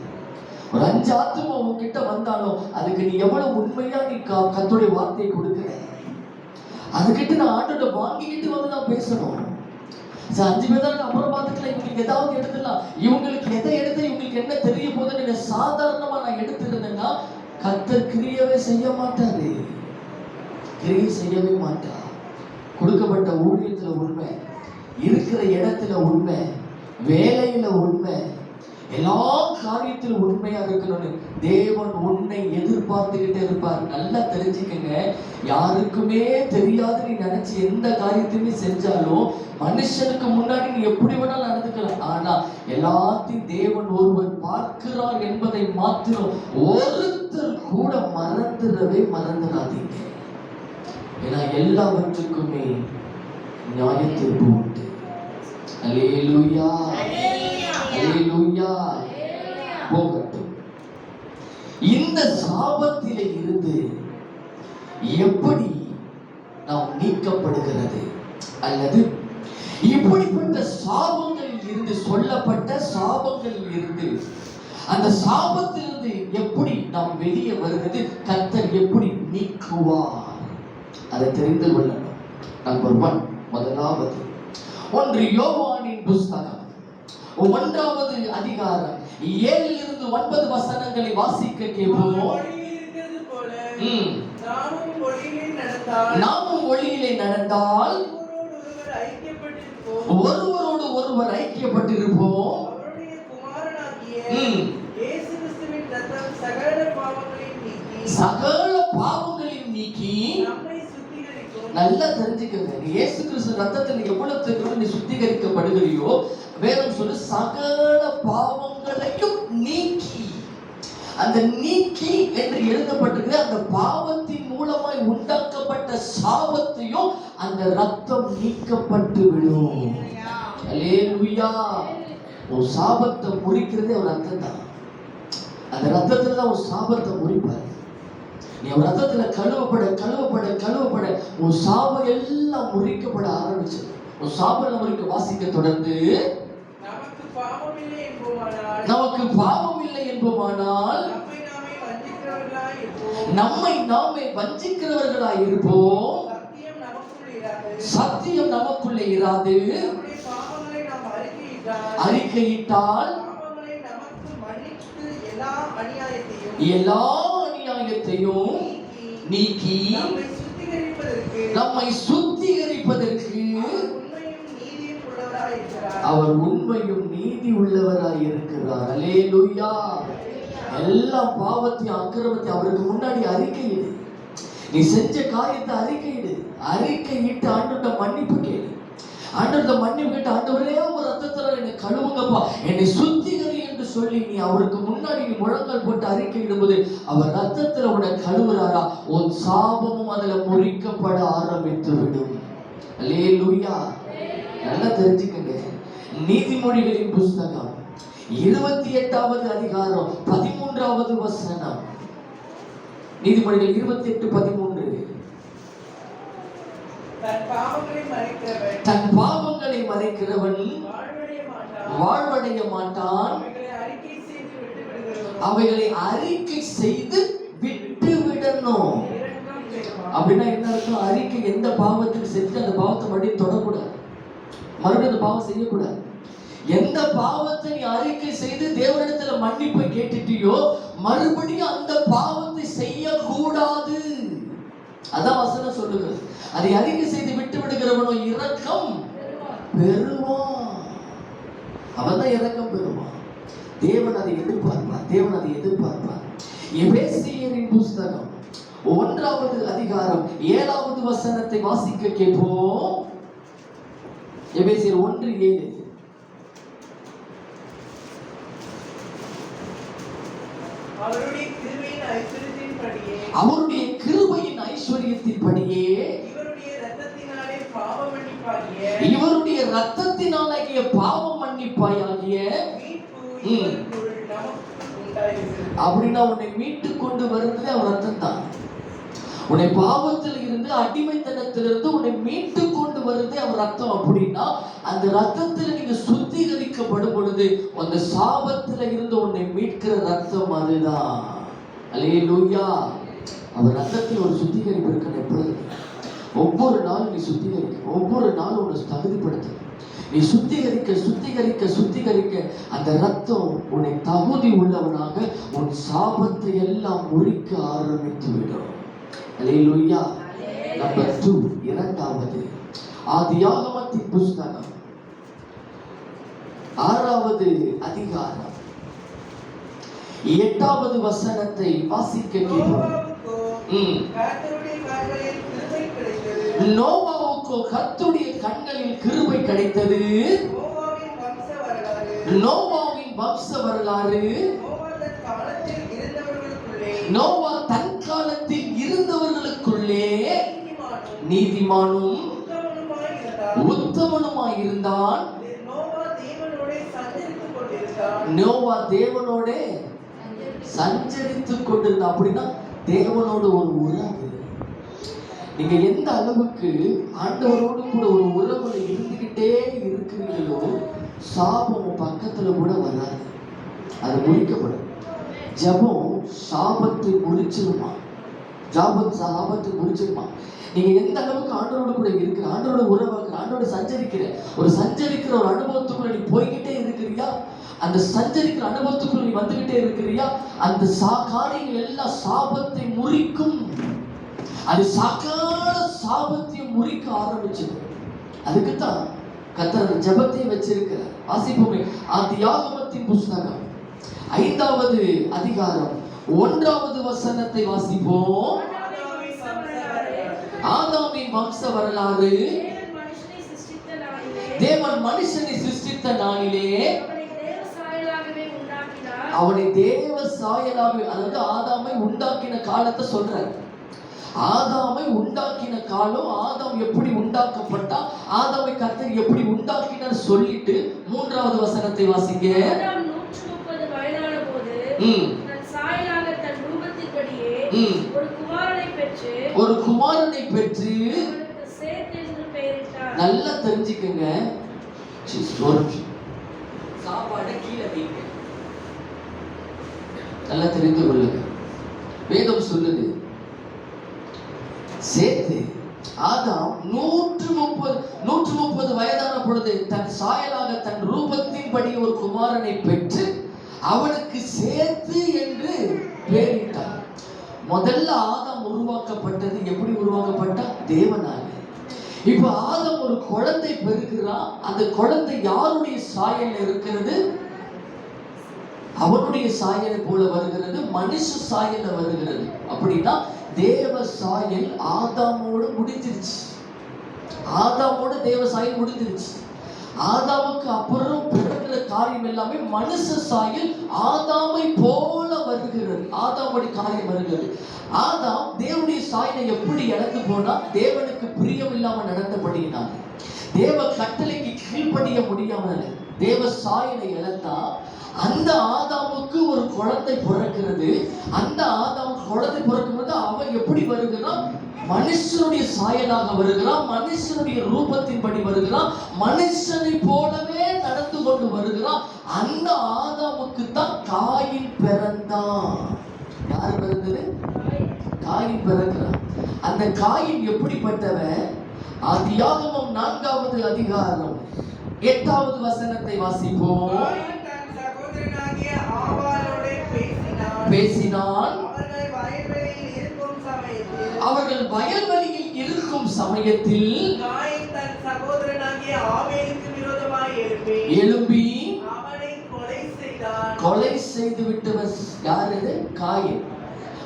ஒரு 5 ஆத்துமா உன்கிட்ட வந்தாலும் அதுக்கு நீ எவ்வளவு உண்மையா நீ கர்த்தருடைய வார்த்தையை கொடுக்கிற, அதுக்கிட்ட நான் ஆண்டோட வாங்கிக்கிட்டு வந்து நான் பேசணும். 5 பேர் தான் அப்புறம் பார்த்துக்கலாம். இவங்களுக்கு ஏதாவது எடுத்துடலாம், இவங்களுக்கு எதை எடுத்து இவங்களுக்கு என்ன தெரிய போகுதுன்னு சாதாரணமா நான் எடுத்துருந்தேன்னா கர்த்தர் கிரியவே செய்ய மாட்டாரு. கிரியை செய்யவே மாட்டா. கொடுக்கப்பட்ட ஊழியத்துல உண்மை, இருக்கிற இடத்துல உண்மை, வேலையில உண்மை, எல்லா காரியத்திலும் உண்மையா இருக்கணும்னு தேவன் உன்னை எதிர்பார்த்துக்கிட்டே இருப்பார். நல்லா தெரிஞ்சுக்கங்க. யாருக்குமே தெரியாது நீ நினைச்சு எந்த காரியத்தையுமே செஞ்சாலும் மனுஷனுக்கு முன்னாடி நீ எப்படி வேணாலும் நடந்துக்கலாம். ஆனா எல்லாத்தையும் தேவன் ஒருவர் பார்க்கிறார் என்பதை மாத்திரம் ஒருத்தர் கூட மறந்துடாதீங்க. ஏன்னா எல்லாவற்றுக்குமே நியாயத்தீர்ப்பு உண்டு. அல்லேலூயா, அல்லேலூயா. போகட்டும். இந்த சாபத்திலே இருந்து எப்படி நாம் நீக்கப்படுகிறது, அல்லது இப்படிப்பட்ட சாபங்களில் இருந்து, சொல்லப்பட்ட சாபங்களில் இருந்து, அந்த சாபத்திலிருந்து எப்படி நாம் வெளியே வருகிறது, கர்த்தர் எப்படி நீக்குவார், அதை தெரிந்து கொள்ளணும். நம்பர் 1, முதலாவது 1 யோவானின் புஸ்தகம் 1வது அதிகாரம் 7 to 9 வசனங்களை வாசிக்க கேட்போம். நாமும் ஒளியிலே நடந்தால் ஒருவரோடு ஒருவர் ஐக்கியப்பட்டிருப்போம். சகல பாவங்களையும் நீக்கி நல்லா தெரிஞ்சுக்கங்க. இயேசு கிறிஸ்து ரத்தத்தில் எவ்வளவு நீ சுத்திகரிக்கப்படுகிறியோ வேதம் சொல்லு சகல பாவங்களையும் நீக்கி. அந்த நீக்கி என்று எழுதப்பட்டிருக்கிற அந்த பாவத்தின் மூலமாய் உண்டாக்கப்பட்ட சாபத்தையும் அந்த ரத்தம் நீக்கப்பட்டு விடும். அல்லேலூயா. ஒரு சாபத்தை முறிக்கிறதே ஒரு ரத்தம் தான். அந்த ரத்தத்துல தான் ஒரு சாபத்தை முறிப்பார். நீ ஒரு ரத்தத்துல கழுவப்பட கழுவப்பட கழுவப்பட உன் சாபம் எல்லாம் முறிக்கப்பட ஆரம்பிச்சு. ஒரு சாபம் முறிக்க வாசிக்க தொடர்ந்து நமக்கு பாவம் இல்லை என்போமானால் நம்மை நாமே வஞ்சிக்கிறவர்களாய் இருப்போம். சத்தியம் நமக்குள்ளே இராது. அறிக்கையிட்டால் எல்லா அநியாயத்தையும் நீக்கி நம்மை சுத்திகரிப்பதற்கு அவர் உண்மையும் நீதி உள்ளவராய் இருக்கிறார். அல்லேலூயா. எல்லா பாவத்தையும் அக்கிரமத்தையும் அவருக்கு முன்னாடி அறிக்கையிடு. நீ செஞ்ச காரியத்தை அறிக்கையிடு. அறிக்கையிட்டு ஆண்டவர்ட்ட மன்னிப்பு கேளு. ஆண்டவர்ட்ட மன்னிப்பு கேட்டு ஆண்டவரே ஒரு ரத்தத்துல என்னை கழுவுங்கப்பா, என்னை சுத்திகரி என்று சொல்லி நீ அவருக்கு முன்னாடி நீ முழங்கால் போட்டு அறிக்கையிடும்போது அவர் ரத்தத்துல உன்னை கழுவுறாரா, உன் சாபமும் அதுல முறிக்கப்பட ஆரம்பித்து விடும். அல்லேலூயா. நல்லா தெரிஞ்சுக்கங்க. நீதிமொழிகளின் புஸ்தகம் 28வது அதிகாரம் 13வது வசனம். நீதிமொழிகள் 28:13. தன் பாவங்களை மறைக்கிறவன் வாழ்வடைய மாட்டான். அவைகளை அறிக்கை செய்து விட்டு விடணும். அப்படின்னா என்ன அர்த்தம்? அறிக்கை, எந்த பாவத்துக்கு செஞ்சு அந்த பாவத்தை மறுபடியும் தொடக்கூடாது, மறுபடியும் அந்த பாவம் செய்யக்கூடாது. எந்த பாவத்தை நீ அறிக்கை செய்து தேவனிடத்துல மன்னிப்பை கேட்டுட்டியோ மறுபடியும் அந்த பாவத்தை செய்யக்கூடாது. அதான் வசனம் சொல்லுகிறது. அதை அறிக்கை செய்து விட்டு விடுகிறவனோ இரக்கம் பெறுவான். அவன் தான் இரக்கம் பெறுவான். தேவன் அதை எதிர்பார்ப்பார். தேவன் அதை எதிர்பார்ப்பார். எபேசியரின் புஸ்தகம் 1வது அதிகாரம் 7வது வசனத்தை வாசிக்க கேட்போம். எபேசியர் 1:7. அவருடைய கிருபையின் ஐஸ்வரியத்தின்படியே இவருடைய இரத்தத்தினாலாகிய பாவ மன்னிப்பாயாகிய அப்படின்னா உன்னை மீட்டு கொண்டு வருவது அவர் ரத்தம் தான். உன்னை பாவத்தில் இருந்து, அடிமைத்தனத்திலிருந்து உன்னை மீட்டு கொண்டு வருது அவர் ரத்தம். அப்படின்னா அந்த ரத்தத்தில் நீங்க சுத்திகரிக்கப்படும் பொழுது அந்த சாபத்துல இருந்து உன்னை மீட்கிற ரத்தம் அதுதான். அல்லேலூயா. அவர் ரத்தத்தில் ஒரு சுத்திகரிப்பு இருக்கணும். எப்பொழுது ஒவ்வொரு நாளும் நீ சுத்திகரிக்க, ஒவ்வொரு நாளும் உன்னை தகுதிப்படுத்த, நீ சுத்திகரிக்க சுத்திகரிக்க சுத்திகரிக்க அந்த ரத்தம் உன்னை தகுதி உள்ளவனாக உன் சாபத்தை எல்லாம் முறிக்க ஆரம்பித்து விடும். அல்லேலூயா. நம்பர் 2, இரண்டாவது ஆதியாகமத்தின் புஸ்தகம் 6வது அதிகாரம் 8வது வசனத்தை வாசிக்க கேட்போம். நோவாவுக்கு கர்த்தருடைய கண்களில் கிருபை கிடைத்தது. நோவாவின் வம்ச வரலாறு. நோவா தன் காலத்தில் இருந்தவர்களுக்குள்ளே நீதிமானும் உத்தமனுமாய் இருந்தான். நோவா தேவனோட சஞ்சரித்துக் கொண்டிருந்தான். அப்படின்னா தேவனோடு ஒரு உறவு. நீங்க எந்த அளவுக்கு ஆண்டவரோடு கூட ஒரு உறவுல இருந்துகிட்டே இருக்கிறீங்களோ சாபம் பக்கத்துல கூட வராது, அது முறிக்கப்படும். ஜபம் சாபத்தை முறிச்சிருமா, சாபத்தை முறிச்சிருமா. நீங்க எந்த அளவுக்கு ஆண்டவரோடு கூட இருக்கிற, ஆண்டவரோட உறவாக்குற, ஆண்டவரோட சஞ்சரிக்கிற ஒரு அனுபவத்துக்குள்ள நீ போய்கிட்டே இருக்கிறியா, அந்த சஞ்சரிக்கிற அனுபவத்துக்குள்ள நீ வந்துகிட்டே இருக்கிறியா, அந்த காரியங்கள் எல்லாம் சாபத்தை முறிக்கும். அது சகல சாபத்தையும் முறிக்க ஆரம்பிச்சது. அதுக்குத்தான் கர்த்தர் ஜெபத்தை வச்சிருக்கிறார். வாசிப்போமே. ஆதியாகமத்தின் புஸ்தகம் 5வது அதிகாரம் 1வது வசனத்தை வாசிப்போம். ஆதாமின் வம்ச வரலாறு. தேவன் மனுஷனை சிருஷ்டித்த நாளிலே அவனை தேவ சாயலாகவே, அதாவது ஆதாமை உண்டாக்கின காலத்தை சொல்றார். ஆதாமை உண்டாக்கின காலம், ஆதாம் எப்படி உண்டாக்கப்பட்டா, ஆதாமை கர்த்தர் எப்படி உண்டாக்கினார் சொல்லிட்டு 3வது வசனத்தை வாசிங்க. ஒரு குமாரனை பெற்று நல்லா தெரிஞ்சுக்கங்க. சாப்பாடை கீழே வைங்க, நல்லா தெரிந்து கொள்ளுங்க. வேதம் சொல்லுது, சேர்த்து ஆதாம் 130 வயதான பொழுது தன் சாயலாக தன் ரூபத்தின்படி ஒரு குமாரனை பெற்று அவனுக்கு சேர்த்து என்று பெயரிட்டார். முதல்ல ஆதாம் உருவாக்கப்பட்டது எப்படி உருவாக்கப்பட்டா? தேவனால. இப்ப ஆதாம் ஒரு குழந்தை பெறுகிறான். அந்த குழந்தை யாருடைய சாயல் இருக்கிறது? அவனுடைய சாயலை போல வருகிறது, மனுஷ சாயல வருகிறது. அப்படின்னா தேவ சாயல் ஆதாமோடு முடிஞ்சிருச்சு. ஆதாமோட தேவ சாயல் முடிஞ்சிருச்சு. ஆதாமுக்கு அப்புறம் பிறகுற காரியம் எல்லாமே மனுஷ சாயல் ஆதாமை போல வருகிறது. ஆதாமுடைய காரியம் வருகிறது. ஆதாம் தேவனுடைய சாயலை எப்படி இழந்து போனா? தேவனுக்கு பிரியம் இல்லாம நடந்தபடியினால, தேவ கட்டளைக்கு கீழ்ப்படிய முடியாமல் தேவ சாயலை இழந்தா அந்த ஆதாமுக்கு ஒரு குழந்தை பிறக்கிறது. அந்த ஆதாம் குழந்தை பிறக்கும் போது அவன் எப்படி வருகிறான்? மனுஷனுடைய சாயலாக வருகிறான், மனுஷனுடைய ரூபத்தின்படி வருகிறான், மனுஷனை போலவே நடந்து கொண்டு வருகிறான். அந்த ஆதாமுக்கு தான் காயின் பிறந்தான். யார் பிறந்தது? காயின் பிறக்கிறான். அந்த காயின் எப்படிப்பட்டவன்? ஆதியாகமம் 4வது அதிகாரம் 8வது வசனத்தை வாசிப்போம். காயின் தன் சகோதரனாகிய ஆபாலோடே பேசினான். அவர்கள் வயல்வெளியில் இருக்கும் சமயத்தில் காயின் தன் சகோதரனாகிய ஆபேலுக்கு விரோதமாய் எழும்பி அவனை கொலை செய்தான். கொலை செய்து விட்டவன் யாரு? காயின்.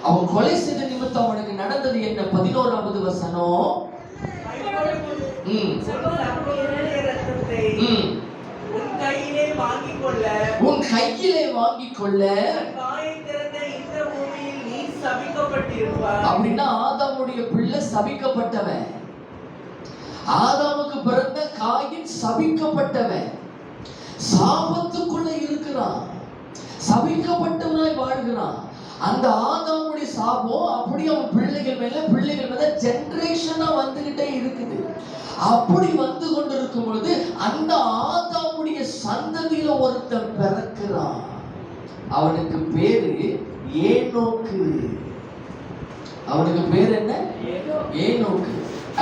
அவன் கொலை செய்த நிமித்தம் அவனுக்கு நடந்தது என்ன? 11வது வசனம். உன் கையிலே வாங்கிக் கொள்ள அப்படின்னா ஆதாமுடைய பிள்ளை சபிக்கப்பட்டவன். ஆதாமுக்கு பிறந்த காயின் சபிக்கப்பட்டவன், சாபத்துக்குள்ள இருக்கிறான், சபிக்கப்பட்டவனாய் வாழ்கிறான். அந்த ஆதாமுடைய சாபம் அப்படி அவன் பிள்ளைகள் மேல ஜெனரேஷனா வந்துகிட்டே இருக்குது. அப்படி வந்து கொண்டிருக்கும் பொழுது அந்த ஆதாமுடைய சந்ததியில ஒருத்தன் பிறக்கிறான். அவனுக்கு பேரு ஏனோக்கு. அவனுக்கு பேர் என்ன? ஏனோக்கு.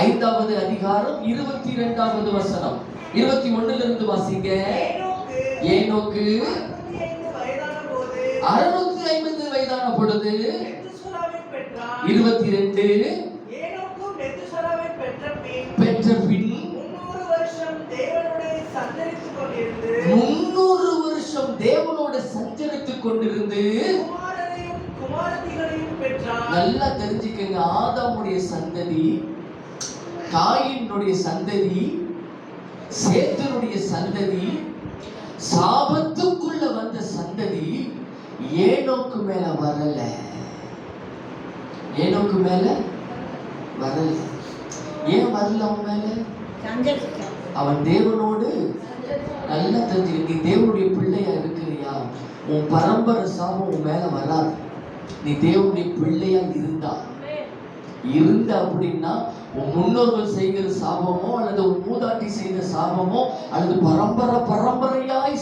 5வது அதிகாரம் 22வது வசனம். 21ல இருந்து வாசிங்க. ஏனோக்கு 650 வயதான பொழுது 22 பெற்ற பின் 300 வருஷம் தேவனோடு சஞ்சரித்துக் கொண்டிருந்து நல்லா தெரிஞ்சுக்கங்க. ஆதாமுடைய சந்ததி, காயினுடைய சந்ததி, சேத்தனுடைய சந்ததி, சாபத்துக்குள்ள வந்த சந்ததி ஏனோக்கு மேல வரல. ஏனோக்கு மேல வரல. ஏன் வரல? அவன் மேல அவன் தேவனோடு நல்லா தெரிஞ்சுக்க. நீ தேவனுடைய பிள்ளையா இருக்கிறியா? உன் பரம்பரை சாபம் உன் மேல வராது. நீ தேவனுடைய பிள்ளையா இருந்த அப்படின்னா உன் முன்னோர்கள் செய்கிற சாபமோ அல்லது உன் மூதாட்டி செய்த சாபமோ அல்லது பரம்பரையாய்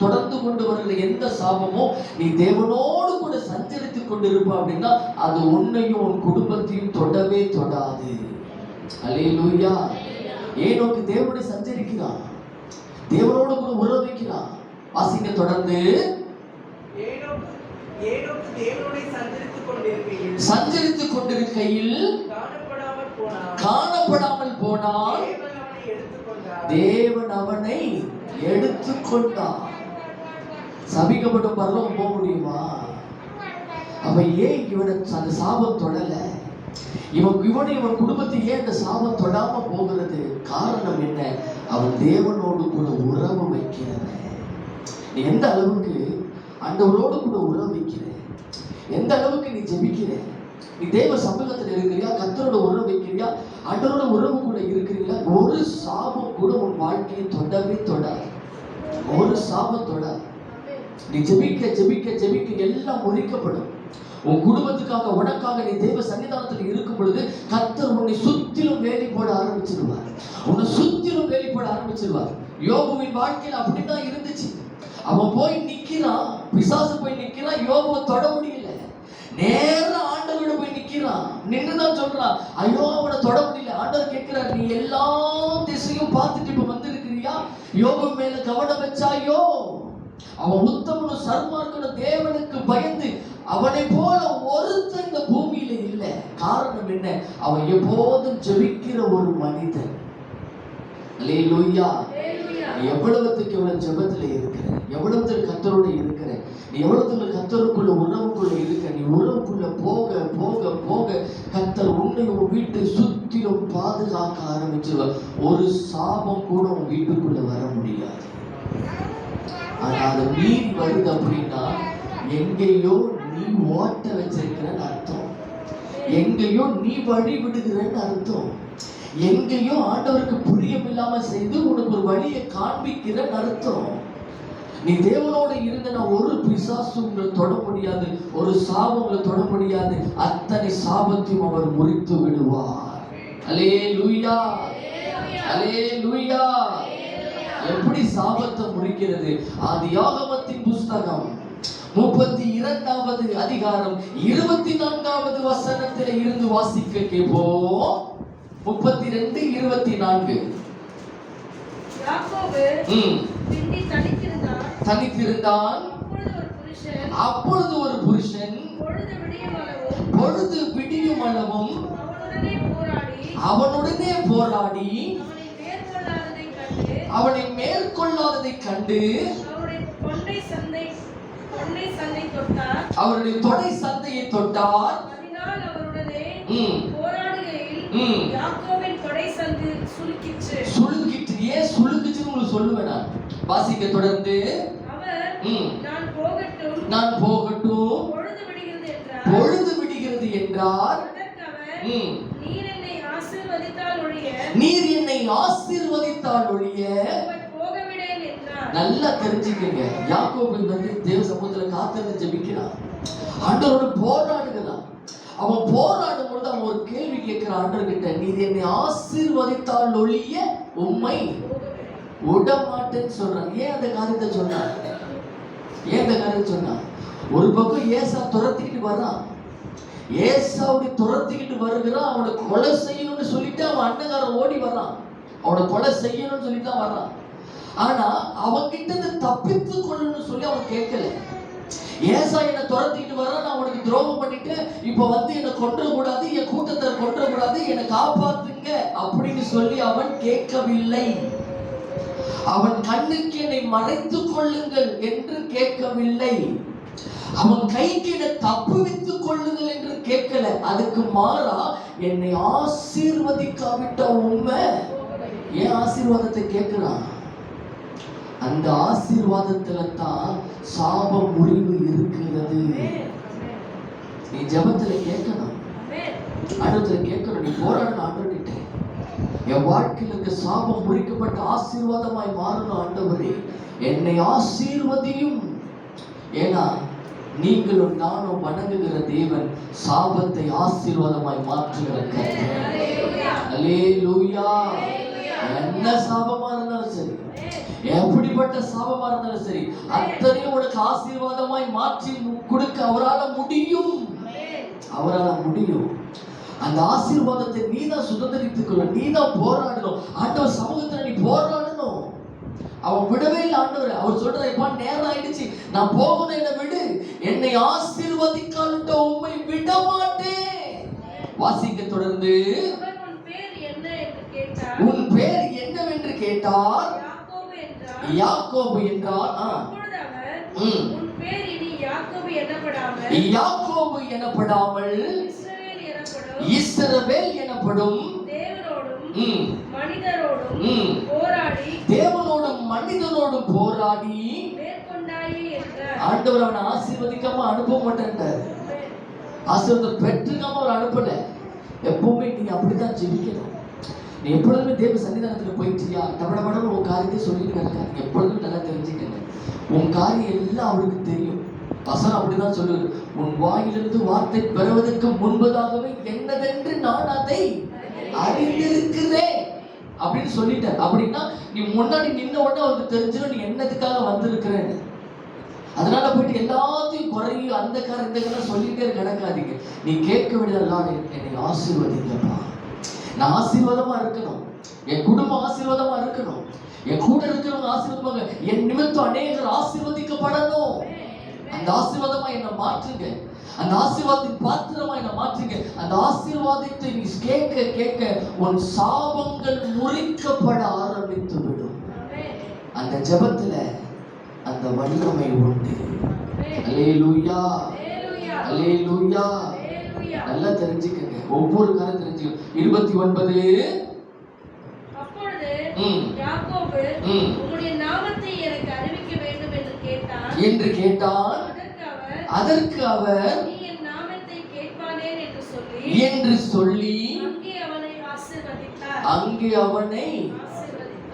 தொடர்ந்து கொண்டு வருகிற எந்த சாபமோ நீ தேவனோடு கூட சஞ்சரித்துக் கொண்டிருப்ப அப்படின்னா அது உன்னையும் உன் குடும்பத்தையும் தொடவே தொடாது. அல்லேலூயா. ஏனோக்கு தேவனோடு சஞ்சரிக்கிறான், தேவனோடு கூட உறவு வைக்கிறான். வாசிங்க தொடர்ந்து. சஞ்சரித்துக் கொண்டிருக்கையில் காணப்படாமல் போனால் தேவன் அவனை எடுத்துக்கொண்டார். சபிக்கப்படும் பரலோகம் போக முடியுமா? அப்ப ஏன் இவனை அந்த சாபம் தொடல? இவன் குடும்பத்தை ஏன் அந்த சாபம் தொடாம போகிறது? காரணம் என்ன? அவன் தேவனோடு கூட உறவு வைக்கிறவன். நீ எந்த அளவுக்கு ஆண்டவரோடு கூட உறவு வைக்கிற, எந்த அளவுக்கு நீ ஜெபிக்கிற, நீ தேவ சமூகத்தில் இருக்கிறியா, கர்த்தரோட உறவு வைக்கிறியா, ஆண்டவரோட உறவு கூட இருக்கிறீங்களா? ஒரு சாபம் கூட உன் வாழ்க்கையை தொடவே தொடாது. ஒரு சாபம் தொடாது. நீ ஜெபிக்க ஜெபிக்க ஜெபிக்க எல்லாம் முறிக்கப்படும். உன் குடும்பத்துக்காக, உனக்காக நீ தேவ சன்னிதானத்தில் இருக்கும் பொழுது கர்த்தர் உன்னை சுத்திலும் வேலி போட ஆரம்பிச்சிருவார். உன்னை சுத்திலும் வேலி போட ஆரம்பிச்சிருவார். யோபுவின் வாழ்க்கையில் அப்படிதான் இருந்துச்சு. அவன் போய் நிக்கிறான், பிசாசு போய் நிக்கிறான், யோபுவை தொட முடியல. நேரம் ஆண்டவரோட போய் நிக்கிறான், நின்றுதான் சொல்றான், ஐயோ அவனை தொட முடியல. ஆண்டவர் கேட்கிறார், நீ எல்லா திசையும் பார்த்துட்டு இப்ப வந்திருக்கிறியா? யோபு மேல கவனம் வச்சாயோ? அவன் உத்தமனும் சர்மார்க்கனும் தேவனுக்கு பயந்து அவனை போல ஒருத்தன் இந்த பூமியில இல்லை. காரணம் என்ன? அவன் எப்போதும் ஜெபிக்கிற ஒரு மனிதன். அல்லேலூயா. நீ எவ்வளவுக்கு எவ்வளவு ஜெபத்துல இருக்கிற, எவ்வளவு கர்த்தரோட இருக்கிற, நீ எவ்வளவு கர்த்தருக்குள்ள உறவுக்குள்ள இருக்க, நீ உறவுக்குள்ள போக போக போக கர்த்தர் உன்னை உன் வீட்டை சுத்திலும் பாதுகாக்க ஆரம்பிச்சிருவார். ஒரு சாபம் கூட உன் வீட்டுக்குள்ள வர முடியாது. ஆனா அதை மீறி வருது அப்படின்னா எங்கேயோ நீ ஓட்ட வச்சிருக்கிறன்னு அர்த்தம், எங்கேயோ நீ வழி விடுகிறன்னு அர்த்தம், எங்கேயோ ஆண்டவருக்கு புரியமில்லாம செய்து உனக்கு ஒரு வழியை காண்பிக்கிறன்னு அர்த்தம். நீ தேவனோடு இருந்தனா ஒரு பிசாசு உங்களை தொட முடியாது, ஒரு சாபம் உங்களை தொட முடியாது. அத்தனை சாபத்தையும் அவர் முறித்து விடுவார். அல்லேலூயா, அல்லேலூயா. எப்படி சாபத்தை முறிக்கிறது? ஆதியாகமத்தின் புஸ்தகம் 32வது அதிகாரம் 24வது வசனத்தில் இருந்து வாசிக்க கேட்போம். 32:24. யாக்கோபு பிந்தி தனித்திருந்தான். அப்பொழுது ஒரு புருஷன் பொழுது விடியும் அளவும் அவனுடனே போராடி அவனை மேற்கொள்ளாததைக் கண்டு அவருடைய தொடை சந்தையை தொட்டார். சுளுக்கிற்று. ஏன் சுளுக்குச்சுன்னு உங்களுக்கு சொல்லுவேன் நான். வாசிக்க தொடர்ந்து நான் போகட்டும் பொழுது விடுகிறது என்றார். நீர் என்னை ஆசீர்வதித்தால் ஒழிய நல்லா தெரிஞ்சுக்கங்க. யாக்கோபு தேவ சமூகத்துல காத்திருந்து ஜெபிக்கிறான், ஆண்டவரோடு போராடுகிறான். அவன் போராடும் பொழுது அவன் ஒரு கேள்வி கேட்கிறான் ஆண்டவர்கிட்ட, நீர் என்னை ஆசீர்வதித்தால் ஒழிய உம்மை விடமாட்டேன்னு சொல்றான். ஏன் அந்த காரியத்தை சொன்னான்? ஒரு பக்கம் ஏசா துரத்திக்கிட்டு வர்றான், ஏசாவுடைய துரத்திக்கிட்டு வருகிறான். அவனை கொலை செய்யணும்னு சொல்லிட்டு அவன் அண்ணகாரன் ஓடி வர்றான், அவனை கொலை செய்யணும்னு சொல்லிட்டு தான் வர்றான். ஆனா அவன்கிட்ட இருந்து தப்பித்து கொள்ளணும்னு சொல்லி அவன் கேட்கல. ஏசா என்னை துரத்திக்கிட்டு வர்றான், நான் அவனுக்கு துரோகம் பண்ணிட்டு இப்ப என்னை கொன்றக்கூடாது, என் கூட்டத்தை கொன்றக்கூடாது, என்னை காப்பாத்துங்க அப்படின்னு சொல்லி அவன் கேட்கவில்லை. அவன் கண்ணுக்கு என்னை மறைத்துக் கொள்ளுங்கள் என்று கேட்கவில்லை. அவன் கைக்கு என்னை தப்புவித்துக் கொள்ளுங்கள் என்று கேட்கல. அதுக்கு மாறா என்னை ஆசீர்வதிக்காவிட்ட உண்மை ஏன் ஆசீர்வாதத்தை கேட்கிறான்? அந்த ஆசீர்வாதத்துல தான் சாப முறிவு இருக்கிறது. நீ ஜெபத்துல கேட்கணும், ஆண்டவத்துல கேட்கணும், நீ போராடணும். ஆண்டவர்கிட்ட என் வாழ்க்கையில் இருக்க சாபம் முறிக்கப்பட்ட ஆசீர்வாதமாய் மாறணும். ஆண்டவரே என்னை ஆசீர்வதியும். ஏன்னா நீங்களும் நானும் வணங்குகிற தேவன் சாபத்தை ஆசீர்வாதமாய் மாற்றுகிற கர்த்தர். அல்லேலூயா. என்ன சாபமா இருந்தாலும் சரி, எப்படிப்பட்ட சாபமா இருந்தாலும் சரி, அத்தனையும் உனக்கு ஆசீர்வாதமாய் மாற்றி கொடுக்க அவரால் முடியும். அந்த ஆசீர்வாதத்தை நீ தான் சுதந்திரித்துக் கொள்ள, நீ தான் போராடணும். ஆண்டவர் சமூகத்துல நீ போராடணும். அவன் விடவே இல்லை. ஆண்டவர் அவர் சொல்ற, இப்ப நேரம் ஆயிடுச்சு, நான் போகணும், என்னை விடு, என்னை ஆசீர்வதிக்காவிட்ட உம்மை விட மாட்டேன். வாசிக்க தொடர்ந்து உன் பேர் என்னவென்று கேட்டார். யாக்கோபு என்றார். யாக்கோபு எனப்படாமல் இஸ்ரவேல் எனப்படும். தேவனோடும் மனிதனோடும் போராடி ஆண்டவர் அவனை ஆசீர்வதிக்காம அனுப்ப மாட்டேன்ட்டார். ஆசீர்வாதம் பெற்றுக்காம அவர் அனுப்பல. எப்பவுமே நீ அப்படித்தான் ஜெபிக்கணும். நீ எப்பொழுதுமே தேவ சன்னிதானத்துல போயிட்டியா, டபடபடம் உன் காரியத்தை சொல்லிட்டு கிடக்காது. எப்பொழுதும் நல்லா தெரிஞ்சுக்கங்க, உன் காரியம் எல்லாம் அவருக்கு தெரியும். வசனம் அப்படிதான் சொல்லுது, உன் வாயிலிருந்து வார்த்தை பெறுவதற்கு முன்பதாகவே என்னதென்று நான் அதை அறிந்திருக்கிறேன் அப்படின்னு சொல்லிட்டேன். அப்படின்னா நீ முன்னாடி நின்ன உடனே அவருக்கு தெரிஞ்சிடும் நீ என்னதுக்காக வந்திருக்கிறேன்னு. அதனால போயிட்டு எல்லாத்தையும் குறையும் அந்த காரம் இந்த காரம் சொல்லிட்டே கிடக்காதீங்க. நீ கேட்க வேண்டியதெல்லாம், என்னை ஆசீர்வதிங்கப்பா, நான் ஆசீர்வாதமா இருக்கணும், என் குடும்பம் ஆசீர்வாதமா இருக்கணும், என் கூட இருக்கிறவங்க ஆசீர்வாதமாக, என் நிமித்தம் அநேகர் ஆசீர்வதிக்கப்படணும். அந்த ஆசீர்வாதமா என்னை மாற்றுங்க, அந்த ஆசீர்வாதத்தின் பாத்திரமா என்னை மாற்றுங்க. அந்த ஆசீர்வாதத்தை நீ கேட்க கேட்க உன் சாபங்கள் முறிக்கப்பட ஆரம்பித்து விடும். அந்த ஜெபத்துல அந்த வல்லமை உண்டு. அல்லேலூயா, அல்லேலூயா. நல்லா தெரிஞ்சுக்கங்க, ஒவ்வொரு காலம் தெரிஞ்சுக்கணும். 29 யாக்கோபு உம்முடைய நாமத்தை எனக்கு அறிவிக்க வேண்டும் என்று கேட்டான். அதற்கு அவர் நீ என் நாமத்தை கேட்பானேன் என்று சொல்லி அங்கே அவனை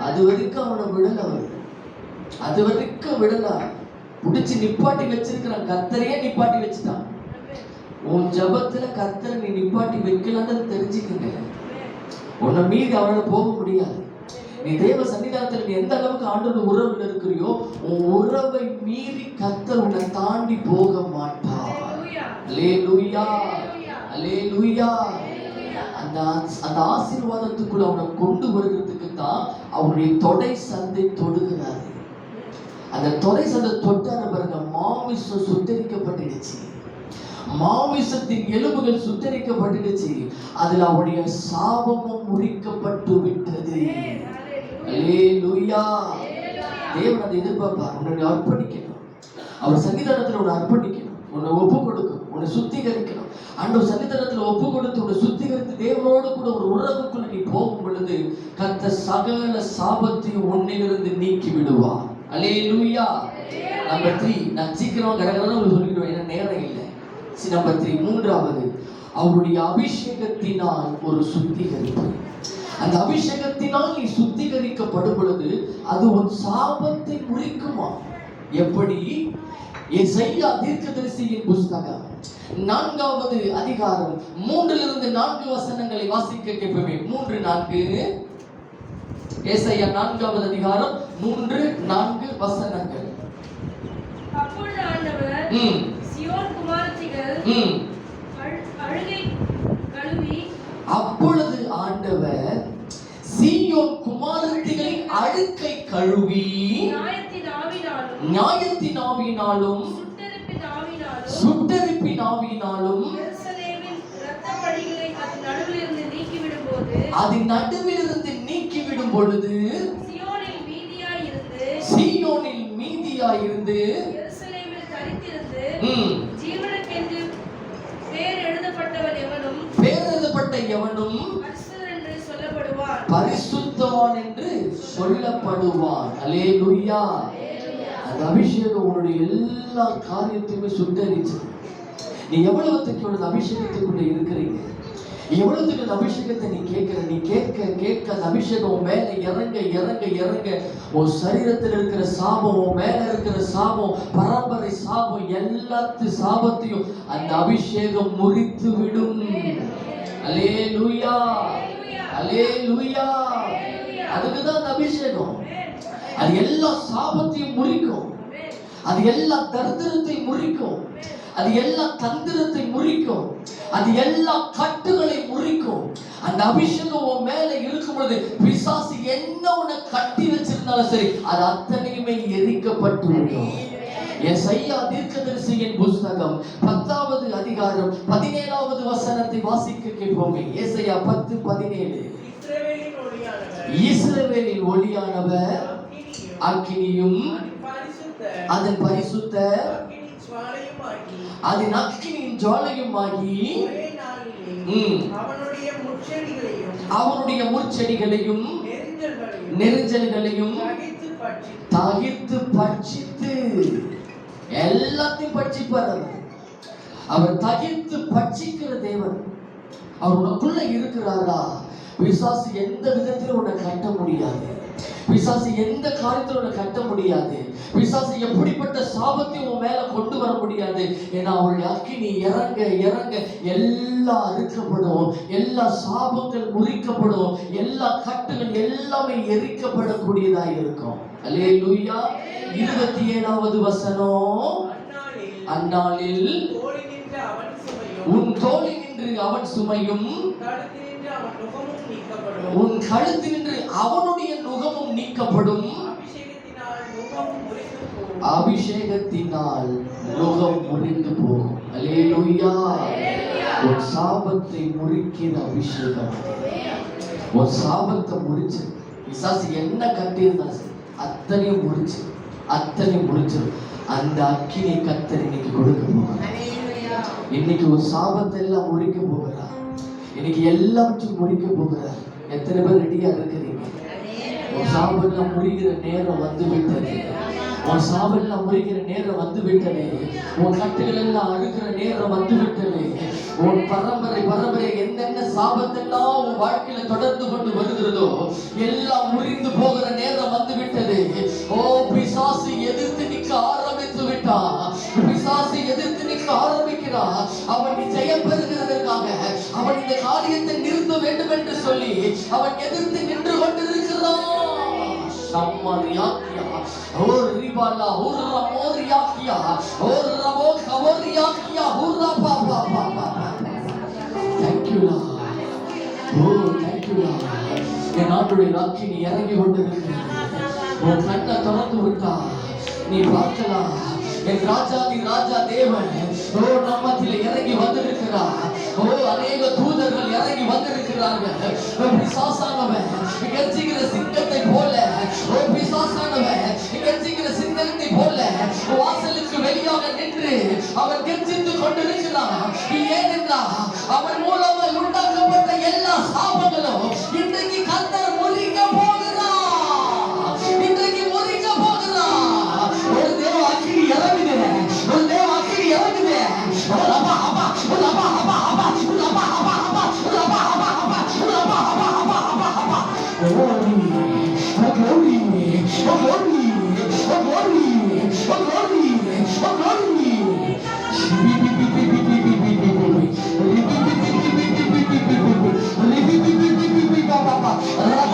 அது வரைக்கும் அவனை விடல. அவர் அது வரைக்கும் விடலாம், புடிச்சு நிப்பாட்டி வச்சிருக்கிறான். கர்த்தரையே நிப்பாட்டி வச்சுட்டான். உன் ஜபத்துல கர்த்தரை நீ நிப்பாட்டி வைக்கலான்னு தெரிஞ்சுக்கங்க. உன்னை மீறி அவனால போக முடியாது. நீ தேவ சன்னிதானத்துல நீ எந்த அளவுக்கு ஆண்டோட உறவுல இருக்கிறியோ, உன் உறவை மீறி கர்த்தர் உன்னை தாண்டி போக மாட்டார். அல்லேலூயா, அல்லேலூயா. அந்த ஆசீர்வாதத்துக்குள்ள அவனை கொண்டு வருகிறதுக்கு தான் அவருடைய தொடை சந்தை தொடுகிறாரு. அந்த தொடை சந்தை தொட்டார பாருங்க, மாமிசம் சுத்தரிக்கப்பட்டுடுச்சு, மாமிசத்தின் எலும்புகள் சுத்தரிக்கப்பட்டுடுச்சு, அதுல அவருடைய சாபமும் முறிக்கப்பட்டு விட்டது. அல்லேலூயா. தேவன் அதை எதிர்பார்ப்பார். உன்னை அர்ப்பணிக்கணும், அவர் சன்னிதானத்துல உன்னை அர்ப்பணிக்கணும், உன்னை ஒப்பு கொடுக்கணும், உன்னை சுத்திகரிக்கணும். ஆண்டவர் சன்னிதானத்துல ஒப்பு கொடுத்து உன்னை சுத்திகரித்து தேவனோடு கூட ஒரு உறவுக்குள்ள நீ போகும் பொழுது கர்த்தர் சகல சாபத்தையும் உன்னிலிருந்து நீக்கி விடுவார். அல்லேலூயா. நம்பர் 3, நான் சீக்கிரம் கடகடன்னு சொல்லிடுவேன், ஏன்னா நேரம் இல்லை. நம்பர் 3, மூன்றாவது, அவருடைய அபிஷேகத்தினால் ஒரு சுத்திகரிப்பு. அந்த அபிஷேகத்தினால் நீ சுத்திகரிக்கப்படும் பொழுது அது உன் சாபத்தை முறிக்குமா? எப்படி? எசையா தீர்க்கதரிசியின் புஸ்தகம் 4வது அதிகாரம் 3-4 வசனங்களை வாசிக்க கேட்போமே. 3-4. எசையா 4வது அதிகாரம் 3-4 வசனங்கள். அப்பொழுது ஆண்டவர் சீயோன் குமாரத்திகள் அழுகை கழுவி, அப்பொழுது ஆண்டவர் சீயோன் குமாரத்திகளின் அழுக்கை கழுவி, நியாயத்தின் ஆவியினாலும் சுட்டெரிப்பின் ஆவியினாலும் அதன் நடுவிலிருந்து நீக்கிவிடும் பொழுது சீயோனில் மீதியாயிருந்து பேரெழுதப்பட்ட எவனும் பரிசுத்தவான் என்று சொல்லப்படுவான். அல்லேலூயா. அந்த அபிஷேகம் உன்னுடைய எல்லா காரியத்தையுமே சுட்டரிச்சு. நீ எவ்வளவுக்கு அபிஷேகத்துக்குள்ள இருக்கிறீங்க, எவ்வளவுக்கு அந்த அபிஷேகத்தை நீ கேட்கிற, நீ கேட்க கேட்க அந்த அபிஷேகம் மேல இறங்க இறங்க இறங்க உன் சரீரத்தில் இருக்கிற சாபம், உன் மேல இருக்கிற சாபம், பரம்பரை சாபம், எல்லாத்து சாபத்தையும் அந்த அபிஷேகம் முறித்து விடும். அல்லேலூயா, அல்லேலூயா. அதுக்குதான் அந்த அபிஷேகம். அது எல்லா சாபத்தையும் முறிக்கும், அது எல்லா தரித்திரத்தை முறிக்கும், அது எல்லா தந்திரத்தை முறிக்கும், அது எல்லா கட்டுகளை முறிக்கும். அந்த அபிஷேகம் உன் மேல இருக்கும் பொழுது பிசாசு என்ன உன்னை கட்டி வச்சிருந்தாலும் சரி, அது அத்தனையுமே எரிக்கப்பட்டு விடும். எசையா தீர்க்கதரிசியின் புஸ்தகம் 10வது அதிகாரம் 17வது வசனத்தை வாசிக்க கேட்போமே. எசையா 10:17. இஸ்ரவேலின் ஒளியானவர் அக்கினியும் அதன் பரிசுத்த அதன் அக்கினியின் ஜுவாலையுமாகி அவனுடைய முட்செடிகளையும் நெரிஞ்சல்களையும் தகித்து பட்சித்து, எல்லாத்தையும் பட்சிப்பார் அவர். தகித்து பட்சிக்கிற தேவன். அவர் உனக்குள்ள இருக்கிறாரா? பிசாசு எந்த விதத்திலும் உன்னை கட்ட முடியாது, பிசாசு எந்த காரியத்தில் உன்னை கட்ட முடியாது, பிசாசு எப்படிப்பட்ட சாபத்தையும் உன் மேல கொண்டு வர முடியாது. ஏன்னா அவருடைய அக்கினி இறங்க இறங்க எல்லாம் அறுக்கப்படும், எல்லா சாபங்கள் முறிக்கப்படும், எல்லா கட்டுகள் எல்லாமே எரிக்கப்படக்கூடியதாக இருக்கும். அல்லேலூயா. 27வது வசனம். அந்நாளில் உன் தோளில் நின்று அவன் சுமையும் உன் கழுத்தினின்று அவனுடைய நுகமும் நீக்கப்படும். அபிஷேகத்தினால் நுகம் முறிந்து போகும். அல்லேலூயா. உன் சாபத்தை முறிக்கிற அபிஷேகம். உன் சாபத்தை முறிச்சு பிசாசு என்ன கட்டியிருந்தா அத்தனையும் முறிச்சு, அத்தனையும் முறிச்சு அந்த அக்கினி கர்த்தர் இன்னைக்கு கொடுக்க போகிறார். இன்னைக்கு ஒரு சாபத்தை எல்லாம் முறிக்க போகிறார். இன்னைக்கு எல்லாவற்றையும் முறிக்க போகிறார். எத்தனை பேர் ரெடியா இருக்கிறீங்க? உன் சாபெல்லாம் முறிக்கிற நேரம் வந்து விட்டது. உன் சாபெல்லாம் முறிக்கிற நேரம் வந்து விட்டது. உன் கட்டுகள் எல்லாம் அழுகிற நேரம் வந்து விட்டது. உன் பரம்பரை என்னென்ன சாபத்தெல்லாம் உன் வாழ்க்கையில தொடர்ந்து கொண்டு வருகிறதோ எல்லாம் முறிந்து போகிற நேரம் வந்து விட்டது. ஓ பிசா எதிர்த்து நிற்க ஆரம்பித்து விட்டான். பிசாசை எதிர்த்து நிற்க ஆரம்பிக்கிறான். அவன் ஜெயம் பெறுகிறதற்காக அவன் இந்த காரியத்தை நிறுத்த வேண்டும் என்று சொல்லி அவன் எதிர்த்து நின்று கொண்டிருக்கிறான். சம்மரியாக்கியா ஓர் ரிபாலா ஓர் ரமோரியாக்கியா ஓர் ரமோ கவரியாக்கியா ஹுரா பா பா பா பா. Thank you Lord. Oh thank you Lord. என் ஆண்டுடைய ராக்கினி இறங்கி கொண்டிருக்கிறது. உன் கண்ணை திறந்து விட்டா நீ பார்க்கலாம். என் ராஜாதி ராஜா தேவன் ஓ நம்மத்தில் இறங்கி வந்திருக்கிறார். ஓ அநேக தூதர்கள் இறங்கி வந்திருக்கிறார்கள். பிசாசானவன் கெஞ்சுகிற சிங்கத்தை போல, ஓ பிசாசானவன் கெஞ்சுகிற சிங்கத்தை போல வாசலுக்கு வெளியாக நின்று அவன் கெஞ்சித்துக் கொண்டிருக்கிறான். ஏனென்றால் அவன்